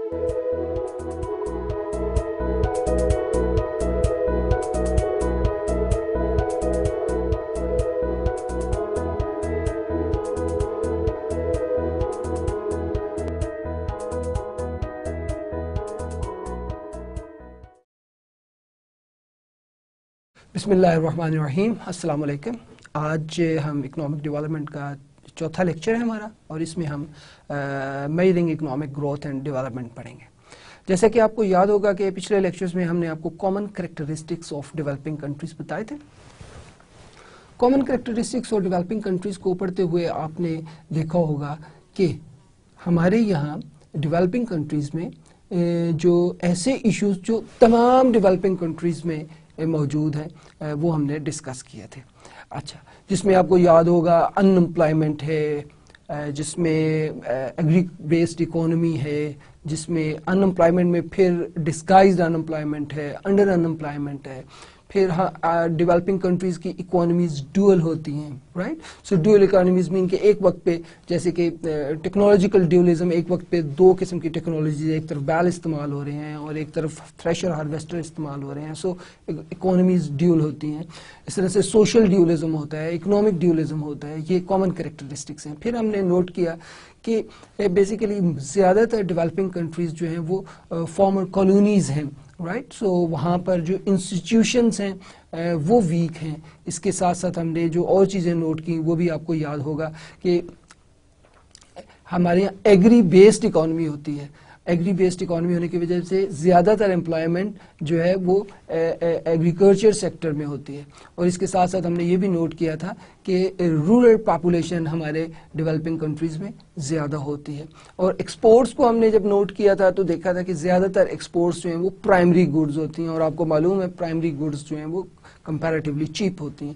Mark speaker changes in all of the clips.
Speaker 1: बिस्मिल्लाहिर्रहमानिर्रहीम, अस्सलाम वालेकुम। आज हम इकोनॉमिक डेवलपमेंट का चौथा लेक्चर है हमारा और इसमें हम measuring economic growth and development पढ़ेंगे। जैसा कि आपको याद होगा कि पिछले लेक्चर्स में हमने आपको common characteristics of developing countries बताए थे। Common characteristics of developing countries को पढ़ते हुए आपने देखा होगा कि हमारे यहाँ डेवलपिंग कंट्रीज में जो ऐसे इश्यूज जो तमाम डेवलपिंग कंट्रीज में मौजूद हैं वो हमने डिस्कस किए थे। अच्छा, जिसमें आपको याद होगा अनएम्प्लॉयमेंट है, जिसमें एग्री बेस्ड इकोनॉमी है, जिसमें अनएम्प्लॉयमेंट में फिर डिस्गाइज्ड अनएम्प्लॉयमेंट है, अंडर अनएम्प्लॉयमेंट है। फिर डेवलपिंग कंट्रीज की इकोनॉमीज ड्यूअल होती हैं, राइट। सो ड्यूअल इकोनॉमीज मीन कि एक वक्त पे जैसे कि टेक्नोलॉजिकल ड्यूअलिज्म, एक वक्त पे दो किस्म की टेक्नोलॉजी, एक तरफ बैल इस्तेमाल हो रहे हैं और एक तरफ थ्रेशर हार्वेस्टर इस्तेमाल हो रहे हैं। सो इकोनॉमीज ड्यूअल होती हैं। इस तरह से सोशल ड्यूअलिज्म होता है, इकोनॉमिक ड्यूअलिज्म होता है। ये कॉमन कैरेक्टरिस्टिक्स हैं। फिर हमने नोट किया कि बेसिकली ज़्यादातर डेवलपिंग कंट्रीज जो हैं वो फॉर्मर कॉलोनीज हैं, राइट। सो वहाँ पर जो इंस्टीट्यूशंस हैं वो वीक हैं। इसके साथ साथ हमने जो और चीज़ें नोट की वो भी आपको याद होगा कि हमारे यहाँ एग्री बेस्ड इकोनॉमी होती है। एग्री बेस्ड इकोनॉमी होने की वजह से ज़्यादातर एम्प्लॉयमेंट जो है वो एग्रीकल्चर सेक्टर में होती है। और इसके साथ साथ हमने ये भी नोट किया था कि रूरल पॉपुलेशन हमारे डेवलपिंग कंट्रीज़ में ज़्यादा होती है। और एक्सपोर्ट्स को हमने जब नोट किया था तो देखा था कि ज़्यादातर एक्सपोर्ट्स जो हैं वो प्राइमरी गुड्स होती हैं और आपको मालूम है प्राइमरी गुड्स जो हैं वो कंपैरेटिवली चीप होती हैं।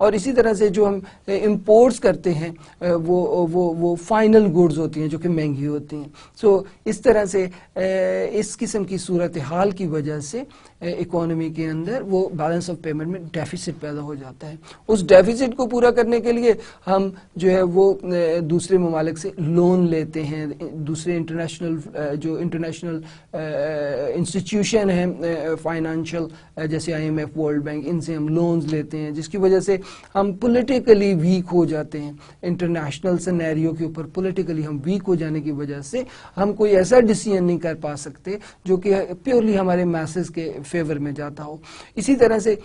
Speaker 1: और इसी तरह से जो हम इंपोर्ट्स करते हैं वो फाइनल गुड्स होती हैं जो कि महंगी होती हैं। सो इस तरह से इस किस्म की सूरत हाल की वजह से इकोनॉमी के अंदर वो बैलेंस ऑफ पेमेंट में डेफिसिट पैदा हो जाता है। उस डेफिसिट को पूरा करने के लिए हम जो है वो दूसरे ममालिक से लोन लेते हैं। दूसरे इंटरनेशनल जो इंटरनेशनल इंस्टीट्यूशन हैं फाइनेंशियल, जैसे IMF, वर्ल्ड बैंक, इनसे हम लोन्स लेते हैं, जिसकी वजह से हम पॉलिटिकली वीक हो जाते हैं। इंटरनेशनल सिनेरियो के ऊपर पॉलिटिकली हम वीक हो जाने की वजह से हम कोई ऐसा डिसीजन नहीं कर पा सकते जो कि प्योरली हमारे मैसेज के फेवर में जाता हो। इसी तरह से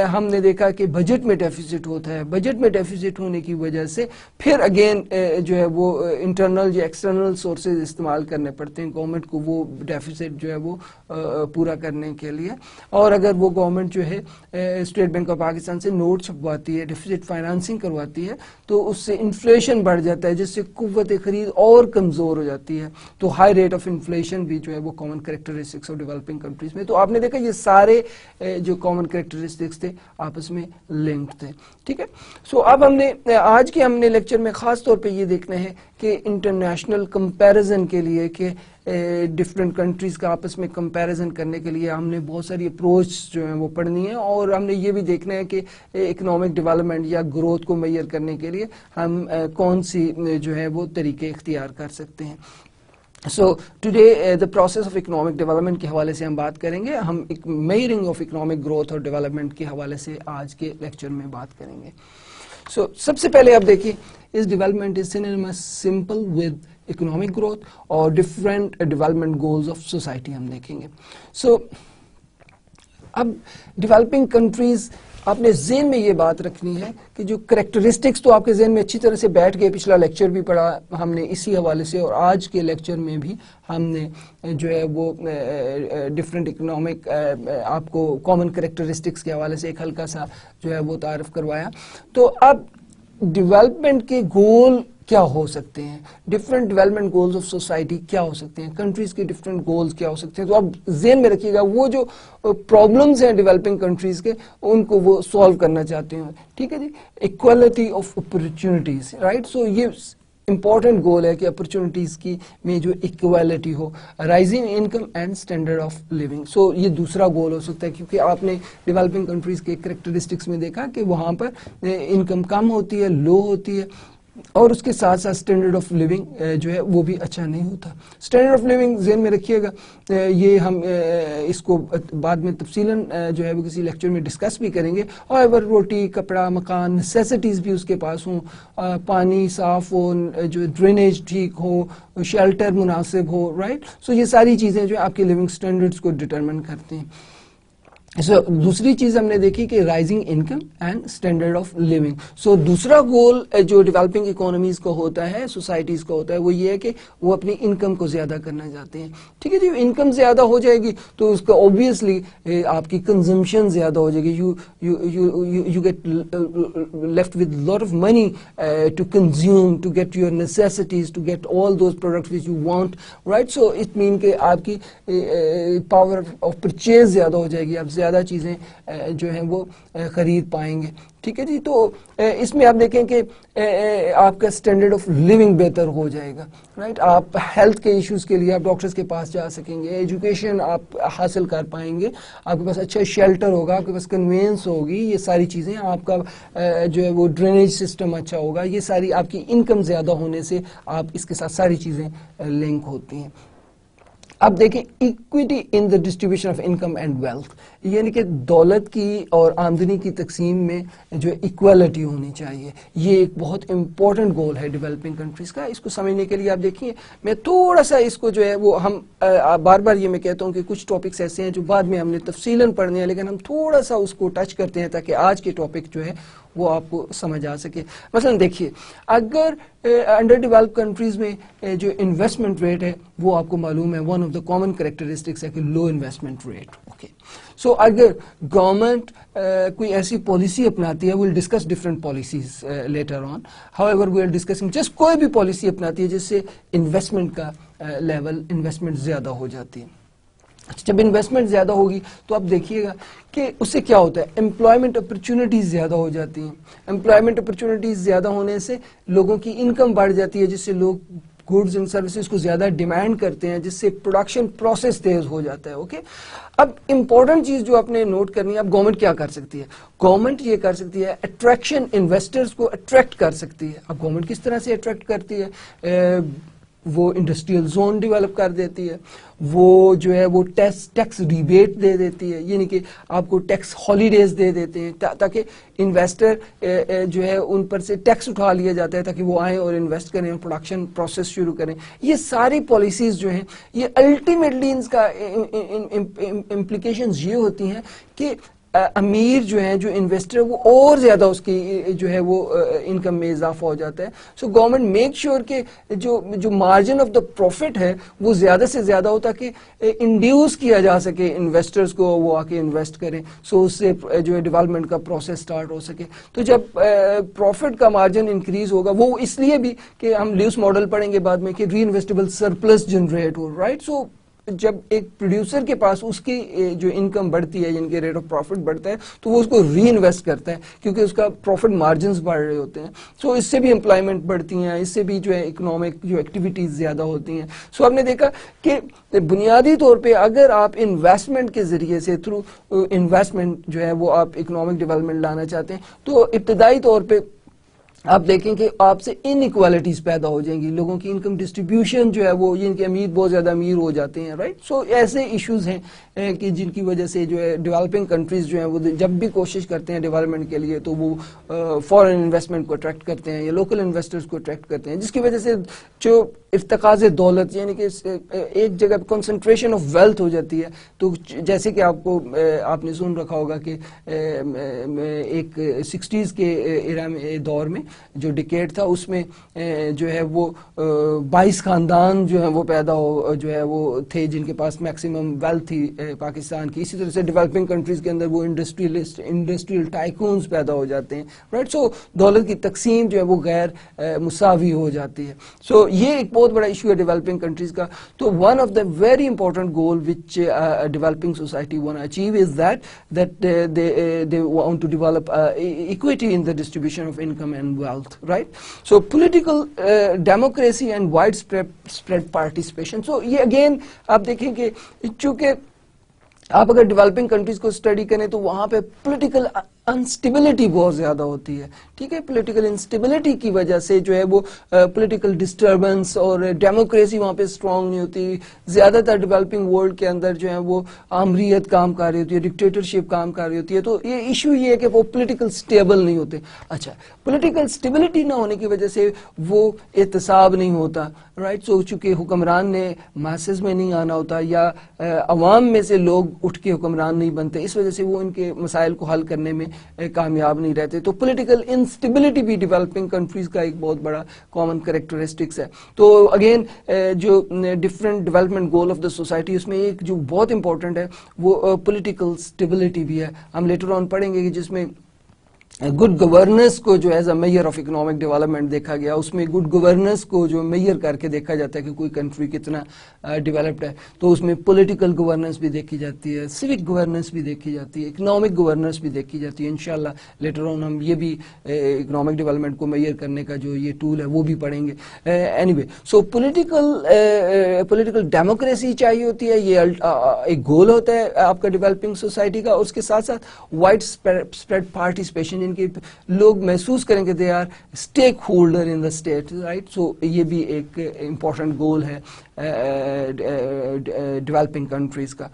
Speaker 1: हमने देखा कि बजट में डेफिसिट होता है। बजट में डेफिसिट होने की वजह से फिर अगेन जो है वो इंटरनल या एक्सटर्नल सोर्सेज इस्तेमाल करने पड़ते हैं गवर्नमेंट को वो डेफिसिट जो है वो पूरा करने के लिए। और अगर वो गवर्नमेंट जो है स्टेट बैंक ऑफ पाकिस्तान से नोट छपवाती है, डेफिसिट फाइनेंसिंग करवाती है, तो उससे इन्फ्लेशन बढ़ जाता है, जिससे कुव्वत खरीद और कमज़ोर हो जाती है। तो हाई रेट ऑफ इन्फ्लेशन भी जो है वो common characteristics of developing countries में। तो आपने देखा ये सारे जो कॉमन कैरेक्टरिस्टिक्स थे आपस में लिंक्ड थे, ठीक है। सो अब हमने आज के लेक्चर में ख़ास तौर पे ये देखना है कि इंटरनेशनल कंपैरिजन के लिए कि डिफरेंट कंट्रीज़ का आपस में कंपैरिजन करने के लिए हमने बहुत सारी अप्रोच जो है वो पढ़नी है। और हमने ये भी देखना है कि इकोनॉमिक डेवलपमेंट या ग्रोथ को मेजर करने के लिए हम कौन सी जो है वो तरीके इख्तियार कर सकते हैं। So today the process of economic development के हवाले से हम बात करेंगे। हम एक मेजरिंग ऑफ इकोनॉमिक ग्रोथ और डेवलपमेंट के हवाले से आज के लेक्चर में बात करेंगे। सो सबसे पहले आप देखिए, इस development is synonymous simple with economic growth और different development goals of society हम देखेंगे। सो अब डेवलपिंग कंट्रीज, आपने ज़हन में ये बात रखनी है कि जो करेक्टरिस्टिक्स तो आपके ज़हन में अच्छी तरह से बैठ गए। पिछला लेक्चर भी पढ़ा हमने इसी हवाले से और आज के लेक्चर में भी हमने जो है वो डिफरेंट इकोनॉमिक आपको कॉमन करेक्टरिस्टिक्स के हवाले से एक हल्का सा जो है वो तारफ़ करवाया। तो अब डेवलपमेंट के गोल क्या हो सकते हैं, different development goals of society क्या हो सकते हैं, कंट्रीज के डिफरेंट गोल्स क्या हो सकते हैं। तो आप ज़हन में रखिएगा वो जो प्रॉब्लम्स हैं डेवलपिंग कंट्रीज के उनको वो सॉल्व करना चाहते हैं, ठीक है जी। Equality of opportunities, right. So ये इंपॉर्टेंट गोल है कि अपॉर्चुनिटीज की में जो इक्वालिटी हो, rising income and standard of living. So ये दूसरा गोल हो सकता है, क्योंकि आपने डेवलपिंग कंट्रीज के करेक्टरिस्टिक्स में देखा कि वहाँ पर इनकम कम होती है, लो होती है, और उसके साथ साथ स्टैंडर्ड ऑफ लिविंग जो है वो भी अच्छा नहीं होता। स्टैंडर्ड ऑफ लिविंग ज़हन में रखिएगा, ये हम इसको बाद में तफसीलन जो है वो किसी लेक्चर में डिस्कस भी करेंगे। और रोटी, कपड़ा, मकान, नेसेसिटीज़ भी उसके पास हों, पानी साफ़ हो, जो ड्रेनेज ठीक हो, शेल्टर मुनासिब हो, राइट। सो ये सारी चीज़ें जो है आपके लिविंग स्टैंडर्ड्स को डिटरमिन करती हैं। सो दूसरी चीज हमने देखी कि rising income and standard of living. So दूसरा गोल जो डेवलपिंग इकोनॉमीज का होता है, सोसाइटीज का होता है, वो ये है कि वो अपनी इनकम को ज्यादा करना चाहते हैं। ठीक है जी, इनकम ज्यादा हो जाएगी तो उसका ऑब्वियसली आपकी कंजम्पशन ज्यादा हो जाएगी। You get left with lot of money to consume, to get your necessities, to get all those products which you want, right. So it mean कि आपकी पावर ऑफ परचेज ज्यादा हो जाएगी, आप ज्यादा चीजें जो हैं वो खरीद पाएंगे। ठीक है जी, तो इसमें आप देखें कि आपका स्टैंडर्ड ऑफ लिविंग बेहतर हो जाएगा, राइट। आप हेल्थ के इश्यूज के लिए आप डॉक्टर्स के पास जा सकेंगे, एजुकेशन आप हासिल कर पाएंगे, आपके पास अच्छा शेल्टर होगा, आपके पास कन्वेंस होगी, ये सारी चीज़ें, आपका जो है वो ड्रेनेज सिस्टम अच्छा होगा, ये सारी आपकी इनकम ज़्यादा होने से आप इसके साथ सारी चीज़ें लिंक होती हैं। अब देखें equity in the distribution of income and wealth, यानी कि दौलत की और आमदनी की तकसीम में जो इक्वालिटी होनी चाहिए। ये एक बहुत इंपॉर्टेंट गोल है डेवलपिंग कंट्रीज का। इसको समझने के लिए आप देखिए, मैं थोड़ा सा इसको जो है वो हम बार बार ये मैं कहता हूँ कि कुछ टॉपिक्स ऐसे हैं जो बाद में हमने तफसीलन पढ़ने हैं, लेकिन हम थोड़ा सा उसको टच करते हैं ताकि आज के टॉपिक जो है वो आपको समझ आ सके। मसलन देखिए, अगर अंडर डेवलप्ड कंट्रीज में जो इन्वेस्टमेंट रेट है वो आपको मालूम है, one of the common characteristics है कि low investment rate. Okay, so अगर गवर्नमेंट कोई ऐसी पॉलिसी अपनाती है, will discuss different policies later on, however we are discussing just कोई भी पॉलिसी अपनाती है जिससे इन्वेस्टमेंट का लेवल, इन्वेस्टमेंट ज्यादा हो जाती है। जब इन्वेस्टमेंट ज्यादा होगी तो आप देखिएगा कि उससे क्या होता है, एम्प्लॉयमेंट अपॉर्चुनिटीज ज्यादा हो जाती हैं। एम्प्लॉयमेंट अपॉर्चुनिटीज ज्यादा होने से लोगों की इनकम बढ़ जाती है, जिससे लोग गुड्स एंड सर्विसेज को ज्यादा डिमांड करते हैं, जिससे प्रोडक्शन प्रोसेस तेज हो जाता है। ओके, अब इंपॉर्टेंट चीज जो आपने नोट करनी है, अब गवर्नमेंट क्या कर सकती है? गवर्नमेंट ये कर सकती है अट्रैक्शन, इन्वेस्टर्स को अट्रैक्ट कर सकती है। अब गवर्नमेंट किस तरह से अट्रैक्ट करती है? वो इंडस्ट्रियल जोन डेवलप कर देती है, वो जो है वो टैक्स रिबेट दे देती है, यानी कि आपको टैक्स हॉलीडेज दे देते हैं ताकि इन्वेस्टर जो है उन पर से टैक्स उठा लिया जाता है ताकि वो आए और इन्वेस्ट करें, प्रोडक्शन प्रोसेस शुरू करें। ये सारी पॉलिसीज जो हैं ये अल्टीमेटली इनका इम्प्लीकेशंस ये होती हैं कि अमीर जो है, जो इन्वेस्टर, वो और ज्यादा उसकी जो है वो इनकम में इजाफा हो जाता है। सो गवर्नमेंट मेक श्योर कि जो मार्जिन ऑफ द प्रॉफिट है वो ज्यादा से ज्यादा हो ताकि इंड्यूस किया जा सके इन्वेस्टर्स को, वो आके इन्वेस्ट करें। सो उससे जो है डेवलपमेंट का प्रोसेस स्टार्ट हो सके। तो जब प्रॉफिट का मार्जिन इंक्रीज होगा, वो इसलिए भी कि हम ल्यूस मॉडल पढ़ेंगे बाद में कि री इन्वेस्टेबल सरप्लस जनरेट हो, राइट। सो जब एक प्रोड्यूसर के पास उसकी जो इनकम बढ़ती है, जिनके रेट ऑफ प्रॉफिट बढ़ता है, तो वो उसको री इन्वेस्ट करता है क्योंकि उसका प्रॉफिट मार्जिन्स बढ़ रहे होते हैं। सो इससे भी एम्प्लॉयमेंट बढ़ती हैं, इससे भी जो है इकोनॉमिक जो एक्टिविटीज ज्यादा होती हैं। सो आपने देखा कि बुनियादी तौर पे अगर आप इन्वेस्टमेंट के जरिए से, थ्रू इन्वेस्टमेंट जो है वो आप इकोनॉमिक डेवलपमेंट लाना चाहते हैं, तो इब्तदाई तौर पर आप देखें कि आपसे इनइक्वालिटीज पैदा हो जाएंगी, लोगों की इनकम डिस्ट्रीब्यूशन जो है वो, जिनके अमीर बहुत ज्यादा अमीर हो जाते हैं, राइट। सो ऐसे इश्यूज हैं कि जिनकी वजह से जो है डेवलपिंग कंट्रीज जो हैं वो जब भी कोशिश करते हैं डेवलपमेंट के लिए तो वो फॉरेन इन्वेस्टमेंट को अट्रैक्ट करते हैं या लोकल इन्वेस्टर्स को अट्रैक्ट करते हैं, जिसकी वजह से जो इफ्तिकाज़ दौलत, यानी कि एक जगह कंसंट्रेशन ऑफ वेल्थ हो जाती है। तो जैसे कि आपने सुन रखा होगा कि एक 60s के एरा में, दौर में जो डिकेड था, उसमें जो है वो 22 खानदान जो है वो पैदा हो, जो है वो थे जिनके पास मैक्सिमम वेल्थ थी पाकिस्तान की। इसी तरह से डेवलपिंग कंट्रीज के अंदर वो इंडस्ट्रियल टाइकून्स पैदा हो जाते हैं, राइट। सो दौलत की तकसीम जो है वो गैर मुसावी हो जाती है। सो ये एक बहुत बड़ा इशू है डेवलपिंग कंट्रीज का। तो one of the very important goal which developing society want to achieve is that they want to develop equity in the distribution of income and wealth, right? So political democracy and widespread participation. So ये again आप देखें कि चूंकि आप अगर developing countries को study करें तो वहां पे पॉलिटिकल अनस्टेबिलिटी बहुत ज़्यादा होती है, ठीक है। पॉलिटिकल इंस्टेबिलिटी की वजह से जो है वो पॉलिटिकल डिस्टर्बेंस और डेमोक्रेसी वहाँ पे स्ट्रांग नहीं होती। ज़्यादातर डेवलपिंग वर्ल्ड के अंदर जो है वो आमरीत काम कर रही होती है, डिक्टेटरशिप काम कर रही होती है। तो ये इशू ये है कि वो पॉलिटिकल स्टेबल नहीं होते। अच्छा, पॉलिटिकल स्टेबिलिटी ना होने की वजह से वो एहतसाब नहीं होता, राइट। सो चूँकि हुक्मरान ने मासेस में नहीं आना होता या अवाम में से लोग उठ के हुक्मरान नहीं बनते, इस वजह से वो इनके मसाइल को हल करने में कामयाब नहीं रहते। तो पॉलिटिकल इंस्टेबिलिटी भी डेवलपिंग कंट्रीज का एक बहुत बड़ा कॉमन कैरेक्टरिस्टिक्स है। तो अगेन जो different development goal of the society, उसमें एक जो बहुत इंपॉर्टेंट है वो पॉलिटिकल स्टेबिलिटी भी है। हम लेटर ऑन पढ़ेंगे कि जिसमें गुड गवर्नेंस को जो as a measure of economic development देखा गया, उसमें गुड गवर्नेंस को जो मेजर करके देखा जाता है कि कोई कंट्री कितना डेवलप्ड है। तो उसमें पॉलिटिकल गवर्नेंस भी देखी जाती है, सिविक गवर्नेंस भी देखी जाती है, इकोनॉमिक गवर्नेंस भी देखी जाती है। इंशाल्लाह लेटर ऑन हम ये भी इकोनॉमिक डेवलपमेंट को मेजर करने का जो ये टूल है वो भी पढ़ेंगे। एनीवे, सो पॉलिटिकल डेमोक्रेसी चाहिए होती है, ये एक गोल होता है आपका डेवलपिंग सोसाइटी का। उसके साथ साथ वाइड स्प्रेड पार्टिसिपेशन, कि लोग महसूस करेंगे they are stake holder in the state, right. So ये भी एक इंपॉर्टेंट गोल है डेवलपिंग कंट्रीज का।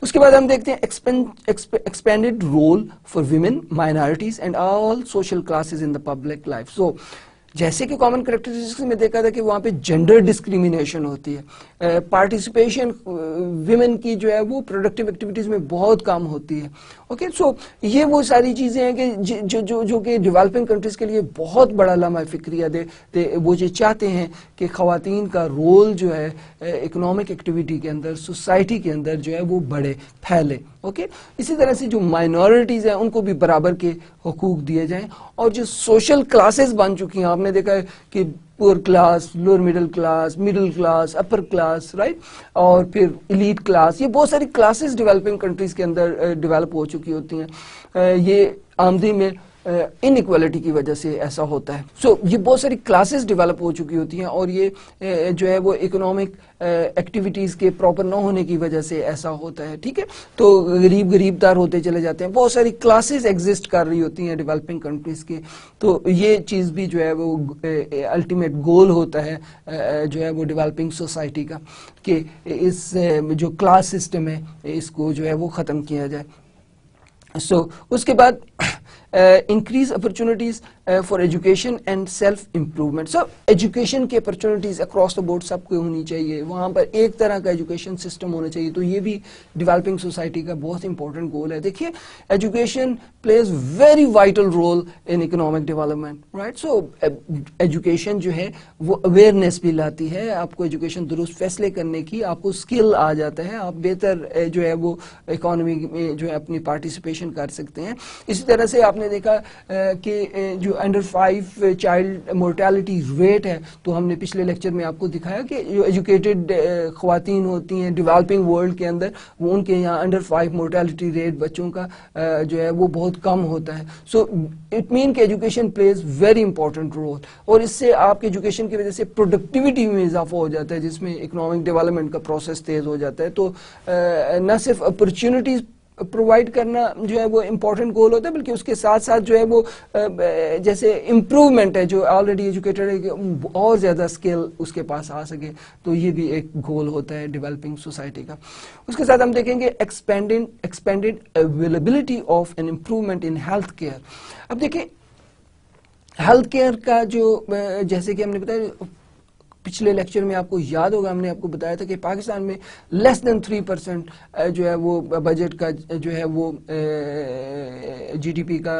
Speaker 1: उसके बाद हम देखते हैं expanded role for women, minorities and all social classes in the public life. So जैसे कि कॉमन कैरेक्टरिस्टिक्स में देखा था कि वहाँ पे जेंडर डिस्क्रिमिनेशन होती है, पार्टिसिपेशन विमेन की जो है वो प्रोडक्टिव एक्टिविटीज़ में बहुत कम होती है। ओके, सो ये वो सारी चीज़ें हैं कि जो कि डेवलपिंग कंट्रीज़ के लिए बहुत बड़ा लम्हा फ़िक्रिया दे वो ये चाहते हैं कि ख़वातीन का रोल जो है इकोनॉमिक एक्टिविटी के अंदर, सोसाइटी के अंदर जो है वो बढ़े, फैले। ओके, इसी तरह से जो माइनॉरिटीज़ हैं उनको भी बराबर के हुकूक दिए जाएं। और जो सोशल क्लासेस बन चुकी हैं, आपने देखा है कि poor class, lower middle class, upper class, right, और फिर एलीट क्लास, ये बहुत सारी क्लासेस डेवलपिंग कंट्रीज के अंदर डेवलप हो चुकी होती हैं। ये आमदनी में इनइक्वालिटी की वजह से ऐसा होता है। सो ये बहुत सारी क्लासेस डेवलप हो चुकी होती हैं और ये जो है वो इकोनॉमिक एक्टिविटीज़ के प्रॉपर ना होने की वजह से ऐसा होता है, ठीक है। तो गरीबदार होते चले जाते हैं, बहुत सारी क्लासेस एग्जिस्ट कर रही होती हैं डेवलपिंग कंट्रीज़ की। तो ये चीज़ भी जो है वो अल्टीमेट गोल होता है जो है वो डेवलपिंग सोसाइटी का, कि इस जो क्लास सिस्टम है इसको जो है वो ख़त्म किया जाए। सो उसके बाद increase opportunities for education and self improvement. So education की अपॉर्चुनिटीज अक्रॉस द बोर्ड सबको होनी चाहिए, वहाँ पर एक तरह का एजुकेशन सिस्टम होना चाहिए। तो ये भी डेवलपिंग सोसाइटी का बहुत इंपॉर्टेंट गोल है। देखिए, education plays very vital role in economic development, right. So education जो है वो अवेयरनेस भी लाती है, आपको एजुकेशन दुरुस्त फैसले करने की, आपको स्किल आ जाता है, आप बेहतर जो है वो इकोनॉमी में जो है अपनी पार्टिसिपेशन कर सकते हैं। इसी तरह से आपने देखा कि जो अंडर 5 चाइल्ड मोर्टेलिटी रेट है, तो हमने पिछले लेक्चर में आपको दिखाया कि जो एजुकेटेड ख्वातीन होती हैं डेवलपिंग वर्ल्ड के अंदर, वो उनके यहाँ अंडर 5 मोर्टेलिटी रेट बच्चों का जो है वो बहुत कम होता है। सो इट मीन कि education plays very important role, और इससे आपके एजुकेशन की वजह से प्रोडक्टिविटी में इजाफा हो जाता है, जिसमें इकोनॉमिक डेवलपमेंट का प्रोसेस तेज हो जाता है। तो न सिर्फ अपॉर्चुनिटीज प्रोवाइड करना जो है वो इम्पोर्टेंट गोल होता है, बल्कि उसके साथ साथ जो है वो जैसे इम्प्रूवमेंट है, जो ऑलरेडी एजुकेटेड है और ज़्यादा स्किल उसके पास आ सके, तो ये भी एक गोल होता है डेवलपिंग सोसाइटी का। उसके साथ हम देखेंगे expanded availability of an improvement in health care. अब देखिए, हेल्थ केयर का जो जैसे कि हमने बताया पिछले लेक्चर में, आपको याद होगा हमने आपको बताया था कि पाकिस्तान में लेस देन 3% जो है वो बजट का जो है वो जीडीपी का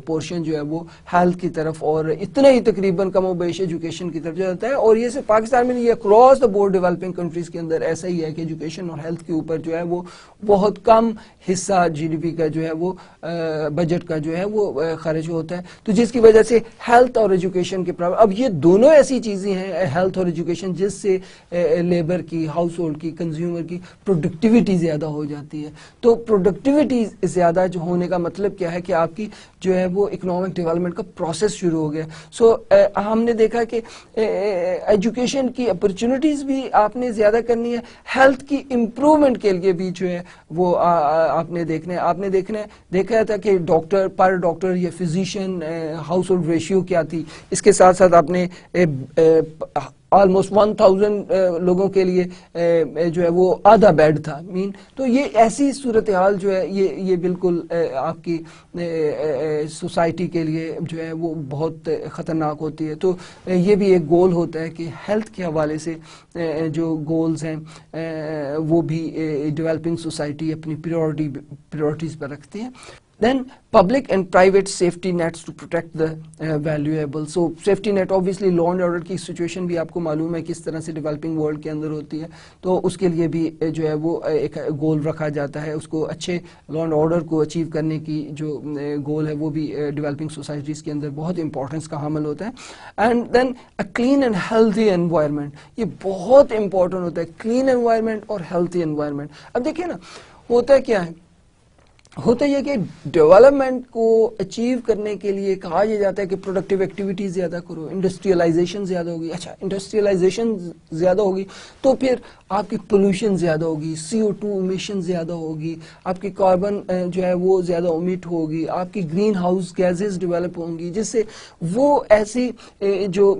Speaker 1: पोर्शन जो है वो हेल्थ की तरफ, और इतना ही तकरीबन कमोबेश एजुकेशन की तरफ जाता है। और ये सिर्फ पाकिस्तान में नहीं, ये across the board developing countries के अंदर ऐसा ही है कि एजुकेशन और हेल्थ के ऊपर जो है वो बहुत कम हिस्सा जीडीपी का जो है वो बजट का जो है वो खर्च होता है। तो जिसकी वजह से हेल्थ और एजुकेशन के प्रॉब्लम, अब ये दोनों ऐसी चीज़ें हैं, हेल्थ हेल्थ और एजुकेशन, जिससे लेबर की, हाउस होल्ड की, कंज्यूमर की प्रोडक्टिविटी ज़्यादा हो जाती है। तो प्रोडक्टिविटी ज़्यादा जो होने का मतलब क्या है कि आपकी जो है वो इकोनॉमिक डेवलपमेंट का प्रोसेस शुरू हो गया। सो हमने देखा कि एजुकेशन की अपॉर्चुनिटीज़ भी आपने ज़्यादा करनी है, हेल्थ की इम्प्रूवमेंट के लिए भी जो है वो आपने देखा था कि डॉक्टर पर डॉक्टर या फिजिशियन हाउस होल्ड रेशियो क्या थी। इसके साथ साथ आपने ऑलमोस्ट 1000 लोगों के लिए जो है वो आधा बेड था मीन। तो ये ऐसी सूरत हाल जो है ये बिल्कुल आपकी सोसाइटी के लिए जो है वो बहुत ख़तरनाक होती है। तो ये भी एक गोल होता है कि हेल्थ के हवाले से जो गोल्स हैं वो भी डेवलपिंग सोसाइटी अपनी प्रायोरिटीज़ पर रखती है। Then public and private safety nets to protect the valuable. So safety net obviously law and order की सिचुएशन भी आपको मालूम है किस तरह से डेवलपिंग वर्ल्ड के अंदर होती है। तो उसके लिए भी जो है वो एक गोल रखा जाता है, उसको अच्छे लॉ एंड ऑर्डर को अचीव करने की जो गोल है वो भी डेवलपिंग सोसाइटीज़ के अंदर बहुत इंपॉर्टेंस का हामिल होता है। And then a clean and healthy environment, ये बहुत इंपॉर्टेंट होता है, क्लीन एनवायरनमेंट और हेल्थी एनवायरनमेंट। अब देखिए ना, होता क्या है, होता यह कि डेवलपमेंट को अचीव करने के लिए कहा यह जाता है कि प्रोडक्टिव एक्टिविटीज़ ज़्यादा करो, इंडस्ट्रियलाइजेशन ज़्यादा होगी। अच्छा, इंडस्ट्रियलाइजेशन ज़्यादा होगी तो फिर आपकी पोल्यूशन ज़्यादा होगी, CO2 इमिशन ज़्यादा होगी, आपकी कार्बन जो है वो ज़्यादा ओमिट होगी, आपकी ग्रीन हाउस गैसेस डेवलप होंगी, जिससे वो ऐसी जो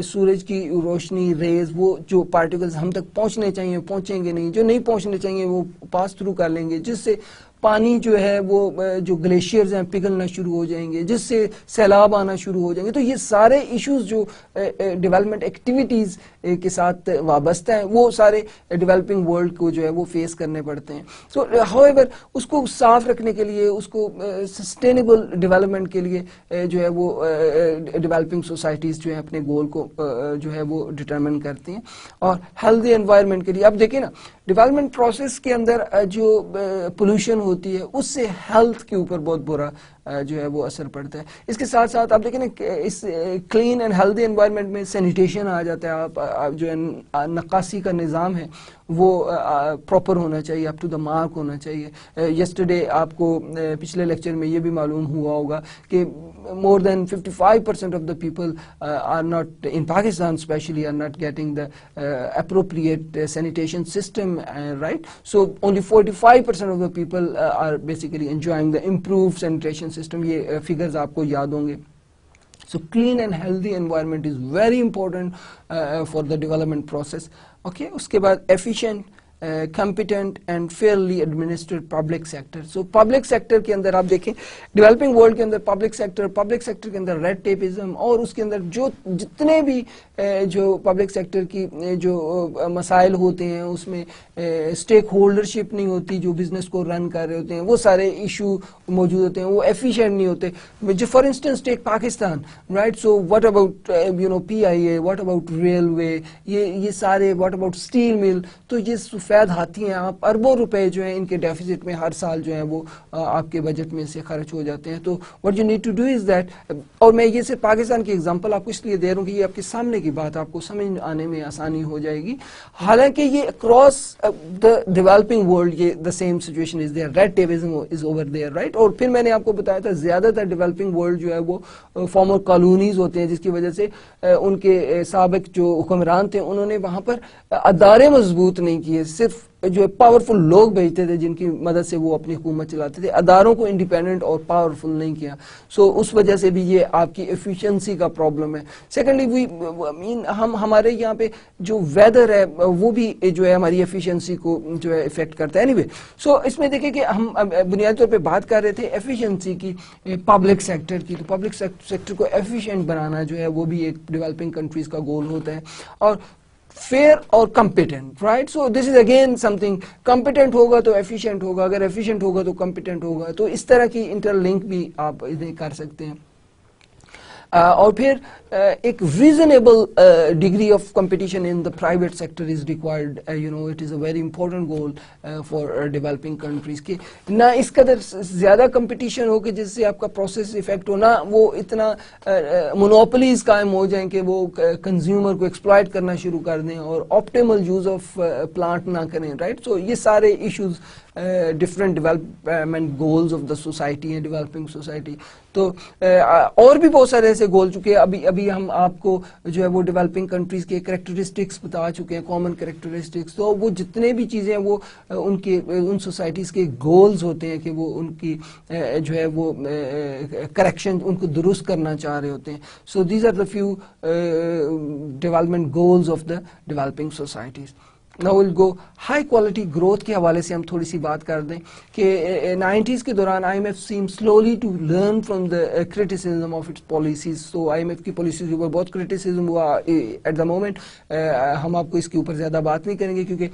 Speaker 1: सूरज की रोशनी रेज, वो जो पार्टिकल्स हम तक पहुँचने चाहिए पहुँचेंगे नहीं, जो नहीं पहुँचने चाहिए वो पास थ्रू कर लेंगे, जिससे पानी जो है वो जो ग्लेशियर्स हैं पिघलना शुरू हो जाएंगे, जिससे सैलाब आना शुरू हो जाएंगे। तो ये सारे इश्यूज जो डेवलपमेंट एक्टिविटीज़ के साथ वाबस्ता हैं वो सारे डेवलपिंग वर्ल्ड को जो है वो फेस करने पड़ते हैं। सो हाउएवर उसको साफ रखने के लिए, उसको सस्टेनेबल डेवलपमेंट के लिए जो है वो डेवलपिंग सोसाइटीज़ जो है अपने गोल को जो है वो डिटरमिन करती हैं। और हेल्दी एनवायरनमेंट के लिए अब देखिए ना, डेवलपमेंट प्रोसेस के अंदर जो पोल्यूशन होती है उससे हेल्थ के ऊपर बहुत बुरा जो है वो असर पड़ता है। इसके साथ साथ आप देखें ना, इस क्लीन एंड हेल्दी एनवायरनमेंट में सैनिटेशन आ जाता है। आप जो है नक्काशी का निज़ाम है वो प्रॉपर होना चाहिए, अप टू द मार्क होना चाहिए। यस्टरडे आपको पिछले लेक्चर में ये भी मालूम हुआ होगा कि more than 55% of the people are not in Pakistan, especially are not getting the appropriate sanitation system, right? So only 45% of the people are basically enjoying the improved sanitation system. ये figures आपको याद होंगे। So clean and healthy environment is very important for the development process. Okay, उसके बाद efficient, competent and fairly administered public sector. So public sector के अंदर आप देखें, डेवलपिंग वर्ल्ड के अंदर पब्लिक सेक्टर के अंदर रेड टेपिज्म और उसके अंदर जो जितने भी जो पब्लिक सेक्टर की जो मसाइल होते हैं उसमें स्टेक होल्डरशिप नहीं होती, जो बिजनेस को रन कर रहे होते हैं वो सारे इशू मौजूद होते हैं, वो एफिशिएंट नहीं होते। जो for instance take Pakistan, right? So what about PIA, what about railway, ये सारे, व्हाट अबाउट स्टील मिल। तो ये सफेद हाथी हैं, आप अरबों रुपए जो है इनके डेफिसिट में हर साल जो है वो आपके बजट में से खर्च हो जाते हैं। तो what you need to do is that, और मैं ये सिर्फ पाकिस्तान की एग्जांपल आपको इसलिए दे रहा हूँ कि ये आपके सामने की बात आपको समझ आने में आसानी हो जाएगी। हालांकि ये अक्रॉस द डेवलपिंग वर्ल्ड ये the same situation is there, red tapism is over there, right? और फिर मैंने आपको बताया था ज्यादातर डेवलपिंग वर्ल्ड जो है वो फॉर्मर कॉलोनीज होते हैं, जिसकी वजह से उनके साबिक जो हुक्मरान थे उन्होंने वहां पर अदारे मजबूत नहीं किए, सिर्फ जो पावरफुल लोग भेजते थे जिनकी मदद से वो अपनी हुकूमत चलाते थे, अदारों को इंडिपेंडेंट और पावरफुल नहीं किया। सो उस वजह से भी ये आपकी एफिशिएंसी का प्रॉब्लम है। सेकेंडली वी हमारे यहाँ पे जो वेदर है वो भी जो है हमारी एफिशिएंसी को जो है इफेक्ट करता है। एनीवे, सो इसमें देखिए कि हम बुनियादी तौर पे बात कर रहे थे एफिशिएंसी की, पब्लिक सेक्टर की। तो पब्लिक सेक्टर को एफिशिएंट बनाना जो है वो भी एक डेवलपिंग कंट्रीज का गोल होता है। और फेयर और competent, right? So this is again something, competent होगा तो एफिशिएंट होगा, अगर एफिशिएंट होगा तो कॉम्पिटेंट होगा। तो इस तरह की इंटरलिंक भी आप इन्हें कर सकते हैं। और फिर एक reasonable degree of competition in the private sector is required, you know, it is a very important goal for developing countries के। ना इस कदर ज़्यादा कंपटीशन हो कि जिससे आपका प्रोसेस इफेक्ट हो, ना वो इतना मोनोपोलीज कायम हो जाएं कि वो कंज्यूमर को एक्सप्लॉइट करना शुरू कर दें और ऑप्टिमल यूज़ ऑफ प्लांट ना करें, राइट। सो ये सारे issues different development goals of the society हैं, डेवलपिंग सोसाइटी। तो और भी बहुत सारे ऐसे गोल चुके हैं। अभी हम आपको जो है वो डेवलपिंग कंट्रीज के कैरेक्टरिस्टिक्स बता चुके हैं, कॉमन कैरेक्टरिस्टिक्स। तो वो जितने भी चीज़ें हैं वो उनके उन सोसाइटीज़ के गोल्स होते हैं कि वो उनकी जो है वो करेक्शन, उनको दुरुस्त करना चाह रहे होते हैं। So these are the few development goals of the developing societies. Now will go high quality growth के हवाले से हम थोड़ी सी बात कर दें कि 90s के दौरान IMF seem slowly to learn from the criticism of its policies. तो IMF की पॉलिसीज के ऊपर बहुत क्रिटिसिज्म हुआ एट द मोमेंट। हम आपको इसके ऊपर ज़्यादा बात नहीं करेंगे क्योंकि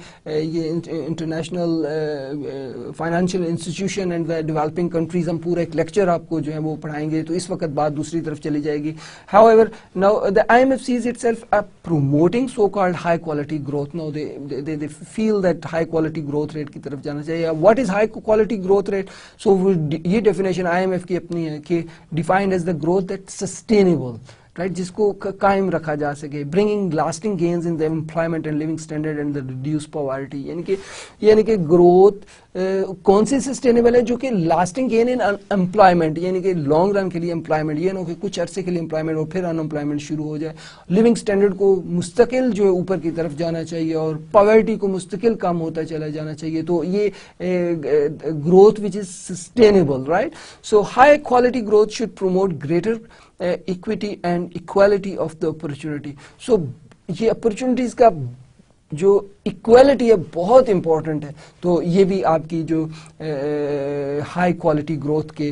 Speaker 1: ये international financial institution and the developing countries, हम पूरा एक लेक्चर आपको जो है वो पढ़ाएंगे, तो इस वक्त बात दूसरी तरफ चली जाएगी। However now the IMF sees itself promoting so-called high quality growth. Now they feel that high quality growth rate की तरफ जाना चाहिए। What is high quality growth rate? So ये definition IMF की अपनी है कि defined as the growth that's sustainable, right, जिसको कायम रखा जा सके, bringing lasting gains in the employment and living standard and the reduced poverty। यानी कि ग्रोथ कौन सी सस्टेनेबल है, जो कि लास्टिंग गेन इन एम्प्लॉयमेंट, यानी कि लॉन्ग रन के लिए एम्प्लॉयमेंट, ये ना कि कुछ अरसे के लिए एम्प्लॉयमेंट और फिर अनएम्प्लॉयमेंट शुरू हो जाए। लिविंग स्टैंडर्ड को मुस्तकिल जो है ऊपर की तरफ जाना चाहिए और पॉवर्टी को मुस्तकिल कम होता चला जाना चाहिए। तो ये growth which is sustainable, right. So high quality growth should promote greater equity and equality of the opportunity. So ये अपॉर्चुनिटीज का जो इक्वालिटी है बहुत इंपॉर्टेंट है। तो ये भी आपकी जो हाई क्वालिटी ग्रोथ के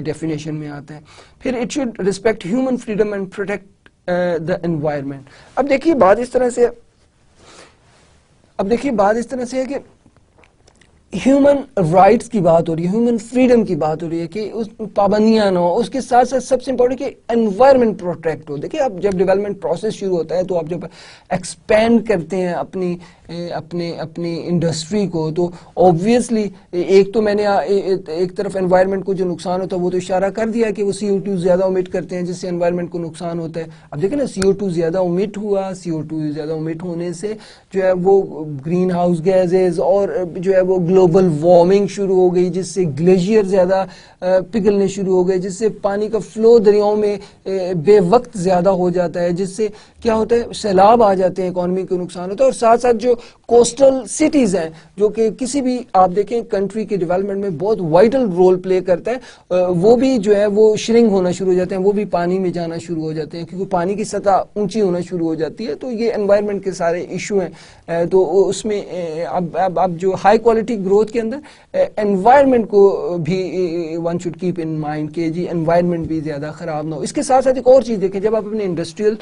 Speaker 1: डेफिनेशन में आता है। फिर it should respect human freedom and protect the environment. अब देखिए बात इस तरह से है कि ह्यूमन राइट्स की बात हो रही है, ह्यूमन फ्रीडम की बात हो रही है कि उस पाबंदियां ना हो, उसके साथ साथ सबसे इंपॉर्टेंट कि एनवायरनमेंट प्रोटेक्ट हो। देखिए आप जब डेवलपमेंट प्रोसेस शुरू होता है तो आप जब एक्सपेंड करते हैं अपनी इंडस्ट्री को, तो ऑब्वियसली एक तो मैंने एक तरफ एनवायरनमेंट को जो नुकसान होता है वो तो इशारा कर दिया कि वो CO2 ज्यादा उमिट करते हैं जिससे एनवायरनमेंट को नुकसान होता है। अब देखिए ना, CO2 ज्यादा उमिट हुआ, CO2 ज्यादा उमिट होने से जो है वो ग्रीन हाउस गैसेज और जो है वो ग्लोबल वार्मिंग शुरू हो गई, जिससे ग्लेशियर ज्यादा पिघलने शुरू हो गए, जिससे पानी का फ्लो दरियाओं में बेवक्त ज्यादा हो जाता है, जिससे क्या होता है सैलाब आ जाते हैं, इकोनॉमी को नुकसान होता है। और साथ साथ जो कोस्टल सिटीज हैं जो कि किसी भी आप देखें कंट्री के डेवलपमेंट में बहुत वाइटल रोल प्ले करता है, वो भी जो है वो श्रिंक होना शुरू हो जाते हैं, वो भी पानी में जाना शुरू हो जाते हैं क्योंकि पानी की सतह ऊंची होना शुरू हो जाती है। तो ये एनवायरनमेंट के सारे इशू हैं। तो उसमें अब जो हाई क्वालिटी ग्रोथ के अंदर एनवायरनमेंट को भी one should keep in mind कि जी एनवायरनमेंट भी ज्यादा खराब ना हो। इसके साथ साथ एक और चीज देखें, जब आप अपने इंडस्ट्रियल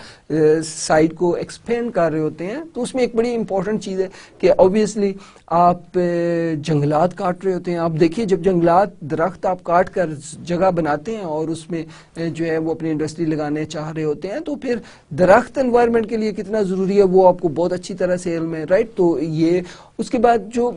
Speaker 1: साइड को एक्सपेंड कर रहे होते हैं तो उसमें एक बड़ी इंपॉर्टेंट चीज है कि ऑब्वियसली आप जंगलात काट रहे होते हैं। आप देखिए जब जंगलात दरख्त आप काट कर जगह बनाते हैं और उसमें जो है वो अपनी इंडस्ट्री लगाने चाह रहे होते हैं, तो फिर दरख्त एनवायरनमेंट के लिए कितना जरूरी है वो आपको बहुत अच्छी तरह से इल्म है, राइट। तो ये उसके बाद जो